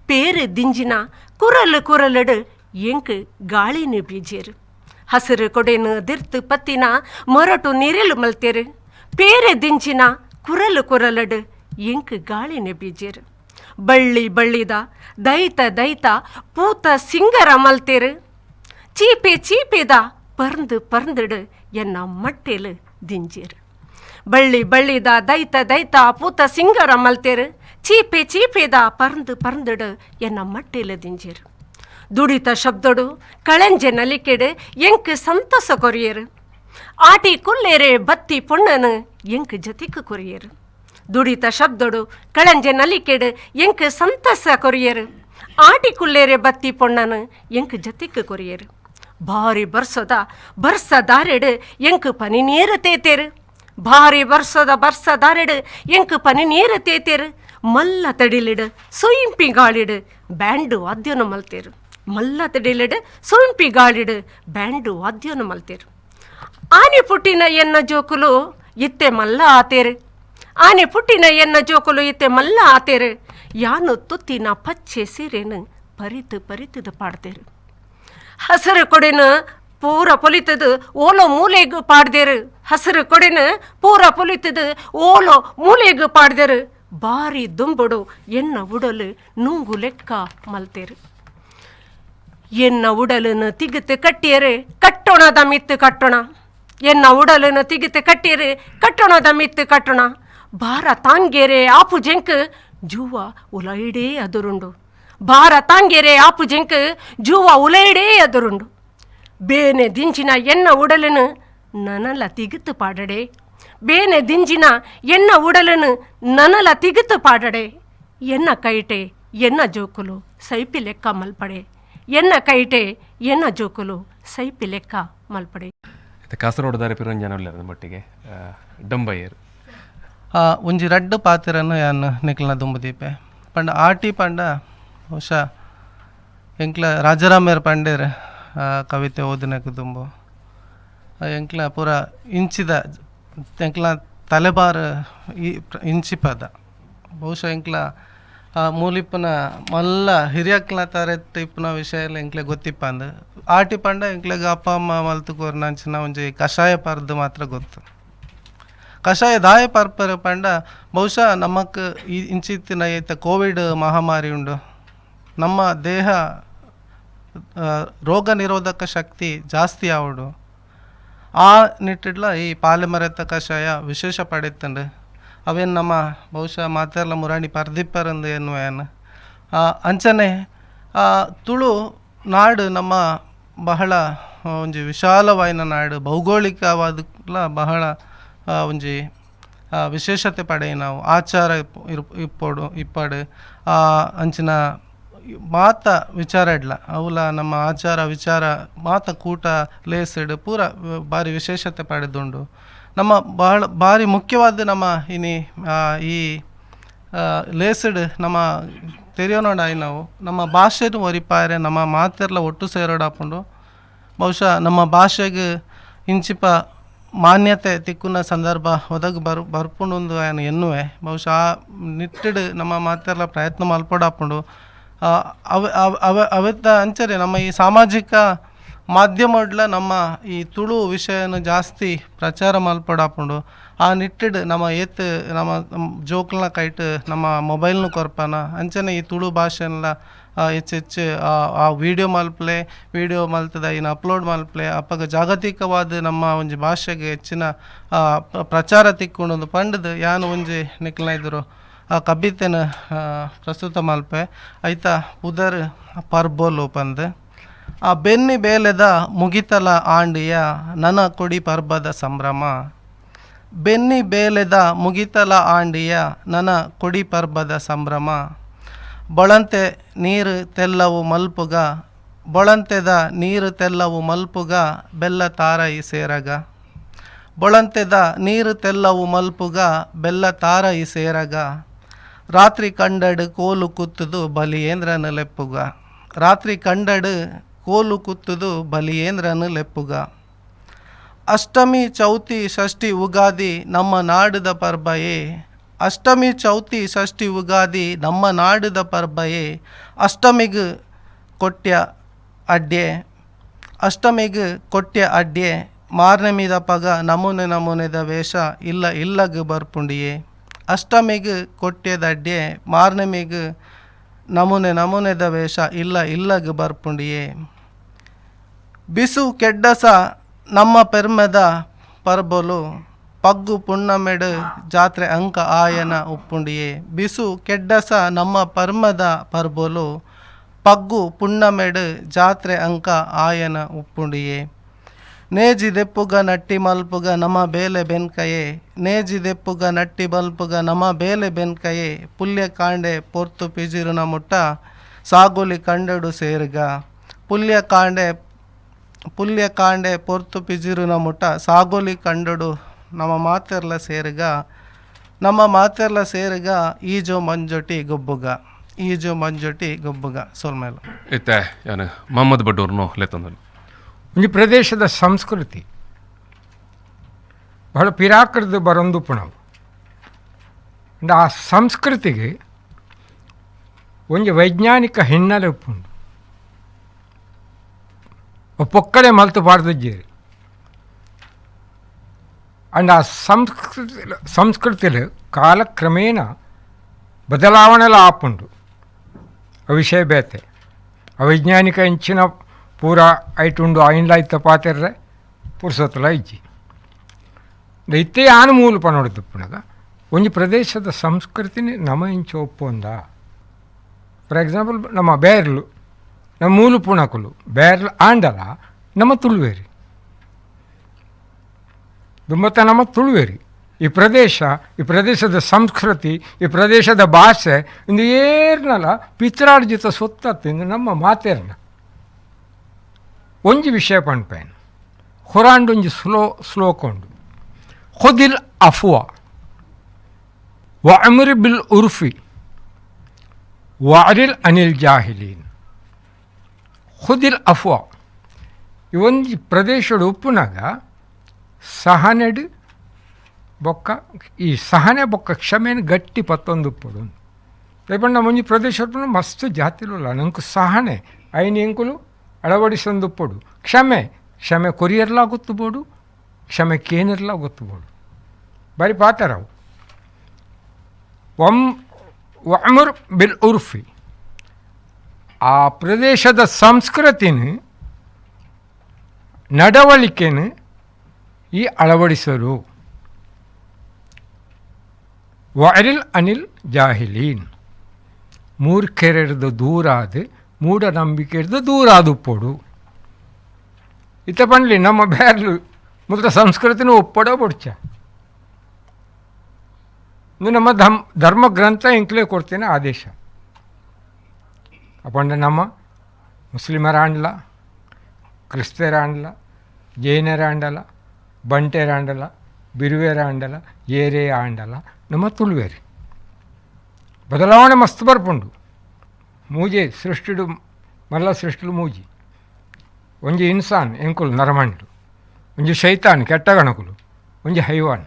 ಪೇರು ದಿಂಜಿನ ಕುರಲಡು ಎಂಕ್ ಗಾಳಿನ ಬೀಜೇರು ಹಸಿರು ಕೊಡೆನು ದಿರ್ತು ಪತ್ತಿನ ಮೊರಟು ನಿರೆಲು ಮಲ್ತೇರು ಪೇರೆ ದಿಂಚಿನ ಕುರಲಡು ಎಂಕ್ ಗಾಳಿನ ಬೀಜೇರು ಬಳ್ಳಿದ ದೈತ ಪೂತ ಸಿಂಗರ ಮಲ್ತೇರು ಚೀಪೆದ ಪರ್ಂದು ಎನ್ನ ಮಟ್ಟೆಲು ದಿಂಜೇರು ಬಳ್ಳಿ ಬಳ್ಳಿದ ದೈತ ದೈತ ಪೂತ ಸಿಂಗರ ಮಲ್ತೇರು ಚೀಪೆ ಚೀಪೆದ ಪರಂದು ಪರಂದಡು ಎನ್ನ ಮಟ್ಟಿಲ ದಿಂಜೇರು ದುಡಿತ ಶಬ್ದಡು ಕಳಂಜೆ ನಲಿಕೆಡು ಎಂಕ್ ಸಂತಸ ಕೊರಿಯರು ಆಟಿ ಕುಲ್ಲೇರೆ ಬತ್ತಿ ಪೊಣ್ಣನು ಎಂಕ್ ಜತಿಕ್ ಕೊರಿಯರು ದುಡಿತ ಶಬ್ದಡು ಕಳಂಜೆ ನಲಿಕೆಡು ಎಂಕ್ ಸಂತಸ ಕೊರಿಯರು ಆಟಿ ಕುಲ್ಲೇರೆ ಬತ್ತಿ ಪೊಣ್ಣನು ಎಂಕ್ ಜತಿಕ್ ಕೊರಿಯರು ಭಾರಿ ಬರ್ಸ ದಾರೆಡು ಎಂಕ್ ಪನಿ ನೀರು ತೇತೇರು ಭಾರಿ ಬರ್ಸ ದಾರೆಡು ಎಂಕ್ ಪನಿ ನೀರು ತೇತೇರು ಮಲ್ಲ ತಡಿಲಿಡು ಸೊಯಿಂಪಿ ಗಾಳಿಡು ಬ್ಯಾಂಡು ವಾದ್ಯನು ಮಲ್ತೇರು ಮಲ್ಲ ತಡಿಲಿಡು ಸೊಯಿಂಪಿ ಗಾಳಿಡು ಬ್ಯಾಂಡು ವಾದ್ಯನು ಮಲ್ತೇರು ಆನೆ ಪುಟ್ಟಿನ ಎನ್ನ ಜೋಕುಲು ಇತ್ತೆ ಮಲ್ಲ ಆತೇರು ಆನೆ ಪುಟ್ಟಿನ ಎನ್ನ ಜೋಕುಲು ಇತ್ತೆ ಮಲ್ಲ ಆತೇರು ಯಾನು ತುತ್ತಿನ ಪಚ್ಚೆ ಸೀರೆನು ಪರಿತದ ಪಾಡ್ತೇರು ಹಸಿರು ಕೊಡೆನ ಪೂರ ಪೊಲಿತದು ಓಲೋ ಮೂಲೆಗೂ ಪಾಡ್ದೇರು ಹಸಿರು ಕೊಡೆನ ಪೂರ ಪೊಲಿತದು ಓಲೋ ಮೂಲೆಗೂ ಪಾಡ್ದೇರು ಬಾರಿ ದುಂಬುಡು ಎನ್ನ ಉಡಲು ನುಂಗು ಲೆಕ್ಕ ಮಲ್ತೇರು ಎನ್ನ ಉಡಲನ್ನು ತಿಗುತ್ತು ಕಟ್ಟಿಯರೆ ಕಟ್ಟೋಣದ ಮಿತ್ತು ಕಟ್ಟೋಣ ಎನ್ನ ಉಡಲನ್ನು ತಿಗುತ್ತು ಕಟ್ಟಿಯರೆ ಕಟ್ಟೋಣದ ಮಿತ್ತು ಕಟ್ಟೋಣ ಭಾರ ತಾಂಗೇರೆ ಆಪು ಜಂಕ್ ಜೂವ ಉಲೈಡೇ ಅದುರುಂಡು ಭಾರ ತಾಂಗೇರೆ ಆಪು ಜಂಕ್ ಜೂವ ಉಲೈಡೇ ಅದುರುಂಡು ಬೇನೆ ದಿಂಜಿನ ಎನ್ನ ಉಡಲನು ನನಲ ತಿಗುತ್ತು ಪಾಡಡೆ ಬೇನೆ ದಿಂಜಿನ ಎನ್ನ ಉಡಲನು ನನಲ ತಿಗುತ್ತು ಪಾಡಡೆ ಎನ್ನ ಕೈಟೆ ಎನ್ನ ಜೋಕುಲು ಸೈಪಿ ಲೆಕ್ಕ ಮಲ್ಪಡೆ ಎನ್ನ ಕೈಟೆ ಎನ್ನ ಜೋಕುಲು ಸೈಪಿ ಲೆಕ್ಕ ಮಲ್ಪಡೆ ಕಾಸರಗೋಡು ದಾರಿ ಪಿರಂಜನ ಮಟ್ಟಿಗೆ ಡಂಬಯ್ಯರು ಒಂಜಿ ರಡ್ಡು ಪಾತಿರನ್ನು ಯಾನು ನಿಕ್ಲನ ದುಂಬುದೀಪೆ ಪಂಡ ಆಟಿ ಪಂಡ ಬಹುಶಃ ಎಂಕ್ಲ ರಾಜಾರಾಮೇರ್ ಪಂಡೇರ್ ಕವಿತೆ ಓದಿನಕ್ಕೆ ತುಂಬು ಎಂಕ್ಲ ಪೂರ ಇಂಚಿದ ಎಂಕ್ಲ ತಲೆಬಾರು ಇಂಚಿ ಪದ ಬಹುಶಃ ಎಂಕ್ಲ ಮೂಲಿಪ್ಪನ ಮಲ್ಲ ಹಿರಿಯಕ್ಲ ತರತ್ ಇಪ್ಪನ ವಿಷಯ ಎಲ್ಲ ಎಂಕ್ಲೆ ಗೊತ್ತಿಪ್ಪ ಅಂದು ಆಟಿ ಪಂಡ ಎಂಕ್ಲೆಗೆ ಅಪ್ಪ ಅಮ್ಮ ಮಲ್ತುಕೋರ್ ನಂಚಿನ ಒಂಜಿ ಕಷಾಯ ಪರ್ದು ಮಾತ್ರ ಗೊತ್ತು ಕಷಾಯ ದಾಯ ಪರ್ಪರ ಪಂಡ ಬಹುಶಃ ನಮಕ್ ಇಂಚಿತ್ತಿನ ಈತ ಕೋವಿಡ್ ಮಹಾಮಾರಿ ಉಂಡು ನಮ್ಮ ದೇಹ ರೋಗ ನಿರೋಧಕ ಶಕ್ತಿ ಜಾಸ್ತಿ ಆವಡು ಆ ನಿಟ್ಟಿಡ್ಲ ಈ ಪಾಲೆಮರೆತ ಕಷಾಯ ವಿಶೇಷ ಪಡೆತ್ತಂಡು ಅವೇನು ನಮ್ಮ ಬಹುಶಃ ಮಾತೆರ್ಲ ಮುರಾಣಿ ಪರ್ದಿಪ್ಪರಂದು ಎನ್ನುವೇನು ಅಂಚನೆ ತುಳು ನಾಡು ನಮ್ಮ ಬಹಳ ಒಂಜಿ ವಿಶಾಲವಾಯಿನ ನಾಡು ಭೌಗೋಳಿಕವಾದಕ್ಲ ಬಹಳ ಒಂಜಿ ವಿಶೇಷತೆ ಪಡೆ ನಾವು ಆಚಾರ ಇಪ್ಪಡು ಅಂಚಿನ ಮಾತ ವಿಚಾರ ಇಡ್ಲ ಅವಲ ನಮ್ಮ ಆಚಾರ ವಿಚಾರ ಮಾತ ಕೂಟ ಲೇಸಡ್ ಪೂರ ಭಾರಿ ವಿಶೇಷತೆ ಪಡೆದುಂಡು ನಮ್ಮ ಭಾರಿ ಮುಖ್ಯವಾದ ನಮ್ಮ ಈ ಲೇಸಡ್ ನಮ್ಮ ತೆರೆಯೋನೋಡಾಯಿ ನಾವು ನಮ್ಮ ಭಾಷೆನು ಒರಿಪಾರೆ ನಮ್ಮ ಮಾತೆರ್ಲ ಒಟ್ಟು ಸೇರೋಡಾಪುಂಡು ಬಹುಶಃ ನಮ್ಮ ಭಾಷೆಗೆ ಇಂಚಿಪ ಮಾನ್ಯತೆ ತಿಕ್ಕುನ ಸಂದರ್ಭ ಒದಗಿ ಬರ್ಪುಂಡು ಏನು ಎನ್ನುವೆ ಬಹುಶಃ ಆ ನಿಟ್ಟಿಡು ನಮ್ಮ ಮಾತೆರ್ಲ ಪ್ರಯತ್ನ ಮಲ್ಪಡಾಪುಂಡು ಅವೆತ್ತ ಅಂಚರೆ ನಮ್ಮ ಈ ಸಾಮಾಜಿಕ ಮಾಧ್ಯಮಡ್ಲ ನಮ್ಮ ಈ ತುಳು ವಿಷಯನ ಜಾಸ್ತಿ ಪ್ರಚಾರ ಮಲ್ಪಡಾಪುಂಡು ಆ ನಿಟ್ಟಿಡು ನಮ್ಮ ನಮ್ಮ ಜೋಕ್ಲನ ಕೈಟ್ ನಮ್ಮ ಮೊಬೈಲ್ನು ಕೊರ್ಪನ ಅಂಚನೆ ಈ ತುಳು ಭಾಷೆಲ್ಲ ಹೆಚ್ಚೆಚ್ಚು ಆ ವಿಡಿಯೋ ಮಲ್ತದ ಇನ್ನು ಅಪ್ಲೋಡ್ ಮಲ್ಪಲೆ ಅಪ್ಪಗ ಜಾಗತಿಕವಾದ ನಮ್ಮ ಒಂಜಿ ಭಾಷೆಗೆ ಹೆಚ್ಚಿನ ಪ್ರಚಾರ ತಿಕ್ಕೊಂಡು ಪಂಡದು ಯಾನು ಒಂಜಿ ನಿಕ್ಲನ ಇದ್ರು ಆ ಕವಿತೆನ ಪ್ರಸ್ತುತ ಮಲ್ಪೆ ಐತ ಉದರ್ ಪರ್ಬೋಲು ಪಂದ್ ಆ ಬೆನ್ನಿ ಬೇಲೆದ ಮುಗಿತಲ ಆಂಡಿಯ ನನ ಕೊಡಿ ಪರ್ಬದ ಸಂಭ್ರಮ ಬೆನ್ನಿ ಬೇಲೆದ ಮುಗಿತಲ ಆಂಡಿಯ ನನ ಕೊಡಿ ಪರ್ಬದ ಸಂಭ್ರಮ ಬೊಳಂತೆ ನೀರು ತೆಲ್ಲವು ಮಲ್ಪುಗ ಬೊಳಂತೆದ ನೀರು ತೆಲ್ಲವು ಮಲ್ಪುಗ ಬೆಲ್ಲ ತಾರೈ ಸೇರಗ ಬೊಳಂತೆದ ನೀರು ತೆಲ್ಲವು ಮಲ್ಪುಗ ಬೆಲ್ಲ ತಾರೈ ಸೇರಗ ರಾತ್ರಿ ಕಂಡಡು ಕೋಲು ಕುತ್ತುದು ಬಲಿಯೇಂದ್ರನ ಲೆಪ್ಪುಗ ರಾತ್ರಿ ಕಂಡಡು ಕೋಲು ಕುತ್ತುದು ಬಲಿಯೇಂದ್ರನ ಲೆಪ್ಪುಗ ಅಷ್ಟಮಿ ಚೌತಿ ಷಷ್ಠಿ ಉಗಾದಿ ನಮ್ಮ ನಾಡದ ಪರ್ಬಯೇ ಅಷ್ಟಮಿ ಚೌತಿ ಷಷ್ಠಿ ಉಗಾದಿ ನಮ್ಮ ನಾಡದ ಪರ್ಬಯೇ ಅಷ್ಟಮಿಗೆ ಕೊಟ್ಯ ಅಡ್ಡೆ ಅಷ್ಟಮಿಗೆ ಕೊಟ್ಯ ಅಡ್ಡೆ ಮಾರನೆ ಮೀದ ಪಗ ನಮೂನೆ ನಮೂನೆದ ವೇಷ ಇಲ್ಲಗ ಬರ್ಪುಂಡಿಯೇ ಅಷ್ಟಮಿಗೆ ಕೊಟ್ಯದ ಅಡ್ಡೆ ಮಾರನೆ ಮೀಗೆ ನಮೂನೆದ ವೇಷ ಇಲ್ಲಗ ಬರ್ಪುಂಡಿಯೇ ಬಿಸು ಕೆಡ್ಡಸ ನಮ್ಮ ಪೆರ್ಮೆದ ಪರ್ಬೊಲು ಪಗ್ಗು ಪುಣ್ಣಮೆಡು ಜಾತ್ರೆ ಅಂಕ ಆಯನ ಉಪ್ಪುಂಡಿಯೇ ಬಿಸು ಕೆಡ್ಡಸ ನಮ್ಮ ಪರ್ಮದ ಪರ್ಬೋಲು ಪಗ್ಗು ಪುಣ್ಣಮೆಡು ಜಾತ್ರೆ ಅಂಕ ಆಯನ ಉಪ್ಪುಂಡಿಯೇ ನೇಜಿದೆಪ್ಪುಗ ನಟ್ಟಿ ಮಲ್ಪುಗ ನಮ್ಮ ಬೇಲೆ ಬೆನ್ಕಯೇ ನೇಜಿದೆಪ್ಪುಗ ನಟ್ಟಿ ಮಲ್ಪುಗ ನಮ್ಮ ಬೇಲೆ ಬೆನ್ಕಯೇ ಪುಲ್ಯ ಕಾಂಡೆ ಪೊರ್ತು ಪಿಜಿರುನ ಮುಟ್ಟ ಸಾಗುಲಿ ಕಂಡೆಡು ಸೇರುಗ ಪುಲ್ಯ ಕಾಂಡೆ ಪೊರ್ತು ಪಿಜಿರುನ ಮುಟ್ಟ ಸಾಗೋಲಿ ಕಂಡಡು ನಮ್ಮ ಮಾತೆರ್ಲ ಸೇರುಗ ಈಜೋ ಮಂಜೊಟಿ ಗೊಬ್ಬುಗ ಸೋಲ್ಮೇಲ ಇತ್ತೆ ಯಾನು ಮೊಹಮ್ಮದ್ ಬಡ್ಡೂರ್ನು ಲೆತ್ತಂದನು ಒಂಜಿ ಪ್ರದೇಶದ ಸಂಸ್ಕೃತಿ ಬಹಳ ಪಿರಾಕರದು ಬರೊಂದುಪ್ಪು ನಾವು ಆ ಸಂಸ್ಕೃತಿಗೆ ಒಂಜಿ ವೈಜ್ಞಾನಿಕ ಹಿನ್ನೆಲೆ ಉಪ್ಪುಂಡು ಪೊಕ್ಕಡೆ ಮಲ್ತು ಪಾಡ್ದಿದ್ದೇರಿ ಅಂಡ್ ಆ ಸಂಸ್ಕೃತಿಲು ಕಾಲಕ್ರಮೇಣ ಬದಲಾವಣೆಲ ಆಪುಂಡು ಆ ವಿಷಯ ಬೇತೆ ಅವೈಜ್ಞಾನಿಕ ಇಂಚಿನ ಪೂರ ಐಟುಂಡು ಆಯಿನ್ಲ ಇತ್ತ ಪಾತೆರ್ರೆ ಪುರ್ಸೊತ್ತಲ ಇಜ್ಜಿ ಇತ್ತೇ ಆನು ಮೂಲು ಪನೊಡ್ದುಪ್ಪುನಗ ಒಂಜಿ ಪ್ರದೇಶದ ಸಂಸ್ಕೃತಿನಿ ನಮ ಇಂಚ ಒಪ್ಪೊಂದ. ಫಾರ್ ಎಕ್ಸಾಂಪಲ್ ನಮ್ಮ ಬೇರ್ಲು ನಮ್ಮ ಮೂಲು ಪುಣಕುಲು ಬೇರ್ಲು ಆಂಡಲ ನಮ್ಮ ತುಳುವೇರಿ ದುಂಬತ್ತ ನಮ್ಮ ತುಳುವೇರಿ ಈ ಪ್ರದೇಶದ ಸಂಸ್ಕೃತಿ ಈ ಪ್ರದೇಶದ ಭಾಷೆ ಇಂದು ಏರ್ನಲ ಪಿತ್ರಾರ್ಜಿತ ಸೊತ್ತತ್ತಿಂದು ನಮ್ಮ ಮಾತೇರ್ನ ಒಂಜಿ ವಿಷಯ ಪಣ್ಪೇನು ಹೊರಾಂಡೊಂಜಿ ಶ್ಲೋಕ ಉಂಡು ಖುದಿಲ್ ಅಫ್ವಾ ವಅಮ್ರ್ ಬಿಲ್ ಉರ್ಫಿ ವಅರಿಲ್ ಅನಿಲ್ ಜಾಹಿಲೀನ್. ಖುದಿಲ್ ಅಫ್ವಾ ಈ ಒಂಜಿ ಪ್ರದೇಶಡು ಉಪ್ಪುನಾಗ ಸಹನೆಡು ಬೊಕ್ಕ ಈ ಸಹನೆ ಬೊಕ್ಕ ಕ್ಷಮೆನು ಗಟ್ಟಿ ಪತ್ತೊಂದು ಉಪ್ಪುಡು ರೇಪಣ್ಣ ಮುಂಜಿ ಪ್ರದೇಶ ಮಸ್ತ್ ಜಾತಿಲಲ್ಲ ನಂಗೆ ಸಹನೆ ಐನು ಎಂಕುಲು ಅಳವಡಿಸೊಂದುಪ್ಪಡು ಕ್ಷಮೆ ಕೊರಿಯರ್ಲ ಗೊತ್ತುಬೋಡು ಕ್ಷಮೆ ಕೇನಿರ್ಲ ಗೊತ್ತುಬೋಡು ಬಾರಿ ಪಾತರವು ವಅಮ್ರ್ ಬಿಲ್ ಉರ್ಫಿ ಆ ಪ್ರದೇಶದ ಸಂಸ್ಕೃತಿನ ನಡವಳಿಕೆನು ಈ ಅಳವಡಿಸರು ವಅರಿಲ್ ಅನಿಲ್ ಜಾಹಿಲೀನ್ ಮೂರ್ಖೆರೆಡ್ದು ದೂರಾದು ಮೂಢನಂಬಿಕೆಡ್ದು ದೂರಾದುಪ್ಪೊಡು ಇತ್ತ ಪಂಡ್ಲಿ ನಮ್ಮ ಬೇರ್ಲು ಮೊದಲ ಸಂಸ್ಕೃತಿನೂ ಒಪ್ಪಡೋ ಬೊಡ್ಚ ಇದು ನಮ್ಮ ಧರ್ಮ ಗ್ರಂಥ ಇಂಕ್ಲೇ ಕೊಡ್ತೇನೆ ಆದೇಶ ಅಪಂಡ ನಮ್ಮ ಮುಸ್ಲಿಮರ ಆಂಡಲ ಕ್ರಿಸ್ತಿಯರ ಆಂಡಲ ಜೈನರ ಆಂಡಲ ಬಂಟೆರ ಆಂಡಲ ಬಿರುವೆರ ಆಂಡಲ ಏರೆಯ ಆಂಡಲ ನಮ್ಮ ತುಳುವೇರಿ ಬದಲಾವಣೆ ಮಸ್ತ್ ಬರ್ಪುಂಡು ಮೂಜೆ ಸೃಷ್ಟಿಡು ಮಲ್ಲ ಸೃಷ್ಟಿಲು ಮೂಜಿ ಒಂಜಿ ಇನ್ಸಾನ್ ಎಂಕುಲು ನರಮಂಡು ಒಂಜಿ ಶೈತಾನ್ ಕೆಟ್ಟಗಣಕುಲು ಒಂಜಿ ಹೈವಾನ್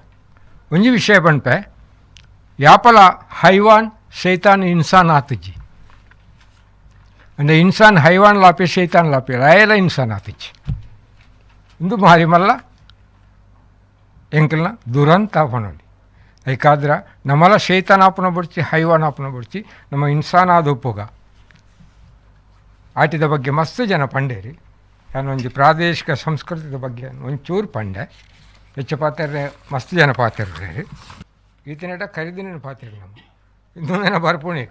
ಒಂಜಿ ವಿಷಯ ಪಂಪೆ ಯಾಪಲ ಹೈವಾನ್ ಶೈತಾನ್ ಇನ್ಸಾನ್ ಆತಜ್ಜಿ ಅಂದ್ರೆ ಇನ್ಸಾನ್ ಹೈವಾನ್ ಲಾಪೆ ಶೈತಾನ್ ಲಾಪೆ ರಾಯಲ ಇನ್ಸಾನ್ ಆತಜ್ಜಿ ಇಂದು ಮಾರಿ ಮಲ್ಲ ಎಂಕಲ್ನ ದುರಂತ ಪನೊಲಿ ಐಕಾದ್ರ ನಮ್ಮಲ ಶೈತಾನ್ ಆಪನ ಬಡ್ಚಿ ಹೈವಾನ್ ಆಪನ ಬಡ್ಚಿ ನಮ್ಮ ಇನ್ಸಾನ್ ಆದೊಪ್ಪುಗ ಆಟಿದ ಬಗ್ಗೆ ಮಸ್ತ್ ಜನ ಪಂಡೇರಿ ನಾನೊಂದು ಪ್ರಾದೇಶಿಕ ಸಂಸ್ಕೃತಿದ ಬಗ್ಗೆ ಒಂಚೂರು ಪಂಡೆ ಹೆಚ್ಚು ಪಾತ್ರೆ ಮಸ್ತ್ ಜನ ಪಾತ್ರೆ ಈತನೇಟ ಖರೀದಿನ ಪಾತ್ರೆ ನಮ್ಮ ಇಂದೊಂದೇನ ಬರ್ಪುಣಿ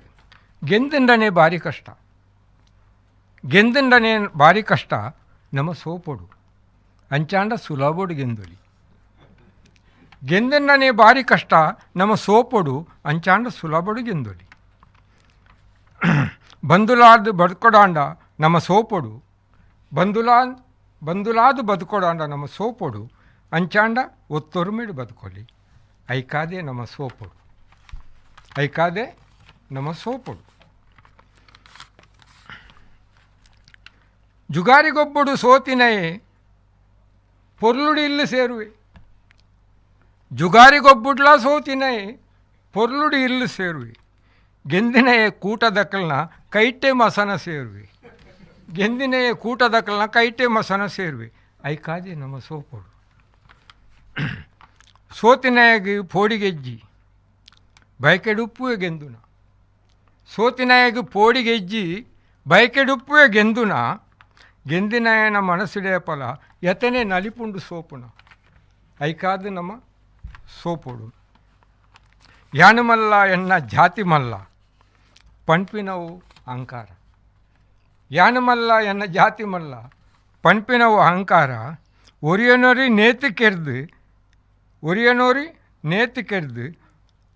ಗೆಂದಿಂಡನೆ ಭಾರಿ ಕಷ್ಟ ನಮ್ಮ ಸೋಪೊಡು ಅಂಚಾಂಡ ಸುಲಭೋಡು ಗೆಂದೊಲಿ ಗೆಂದಿಂಡನೆ ಭಾರಿ ಕಷ್ಟ ನಮ್ಮ ಸೋಪೊಡು ಅಂಚಾಂಡ ಸುಲಭೋಡು ಗೆಂದೊಲಿ ಬಂದುಲಾದು ಬದುಕೊಡಾಂಡ ನಮ್ಮ ಸೋಪೊಡು ಬಂದುಲಾದು ಬದುಕೊಡಾಂಡ ನಮ್ಮ ಸೋಪೊಡು ಅಂಚಾಂಡ ಒತ್ತೊರ್ಮಿಡು ಬದುಕೊಲಿ ಐಕಾದೆ ನಮ್ಮ ಸೋಪೊಡು ಜುಗಾರಿಗೊಬ್ಬಡು ಸೋತಿನಯೇ ಪೊರ್ಲುಡು ಇಲ್ಲಿ ಸೇರುವೆ ಜುಗಾರಿಗೊಬ್ಬುಡ್ಲ ಸೋತಿನಯೇ ಪೊರ್ಲುಡು ಇಲ್ಲಿ ಸೇರುವೆ ಗೆಂದಿನೆಯ ಕೂಟದಕ್ಕಲ್ನ ಕೈಟೆ ಮಸನ ಸೇರುವೆ ಐಕಾದೆ ನಮ್ಮ ಸೋಪೊಡು ಸೋತಿನಯಗೆ ಪೋಡಿಗೆಜ್ಜಿ ಬಯಕೆಡುಪ್ಪುವೆ ಗೆಂದುನ ಸೋತಿನಯಗೆ ಪೋಡಿಗೆಜ್ಜಿ ಬಯಕೆಡುಪ್ಪುವೆ ಗೆಂದುನ ಗೆಂದಿನಯನ ಮನಸ್ಸಿಡೆಯ ಫಲ ಯತನೆ ನಲಿಪುಂಡು ಸೋಪುನ ಐಕಾದು ನಮ್ಮ ಸೋಪುಡು ಯಾನು ಮಲ್ಲ ಎನ್ನ ಜಾತಿ ಮಲ್ಲ ಪಂಪಿನವು ಅಹಂಕಾರ ಯಾನು ಮಲ್ಲ ಎನ್ನ ಜಾತಿ ಮಲ್ಲ ಪಂಪಿನವು ಅಹಂಕಾರ ಒರಿಯನೋರಿ ನೇತಿ ಕೆರ್ದು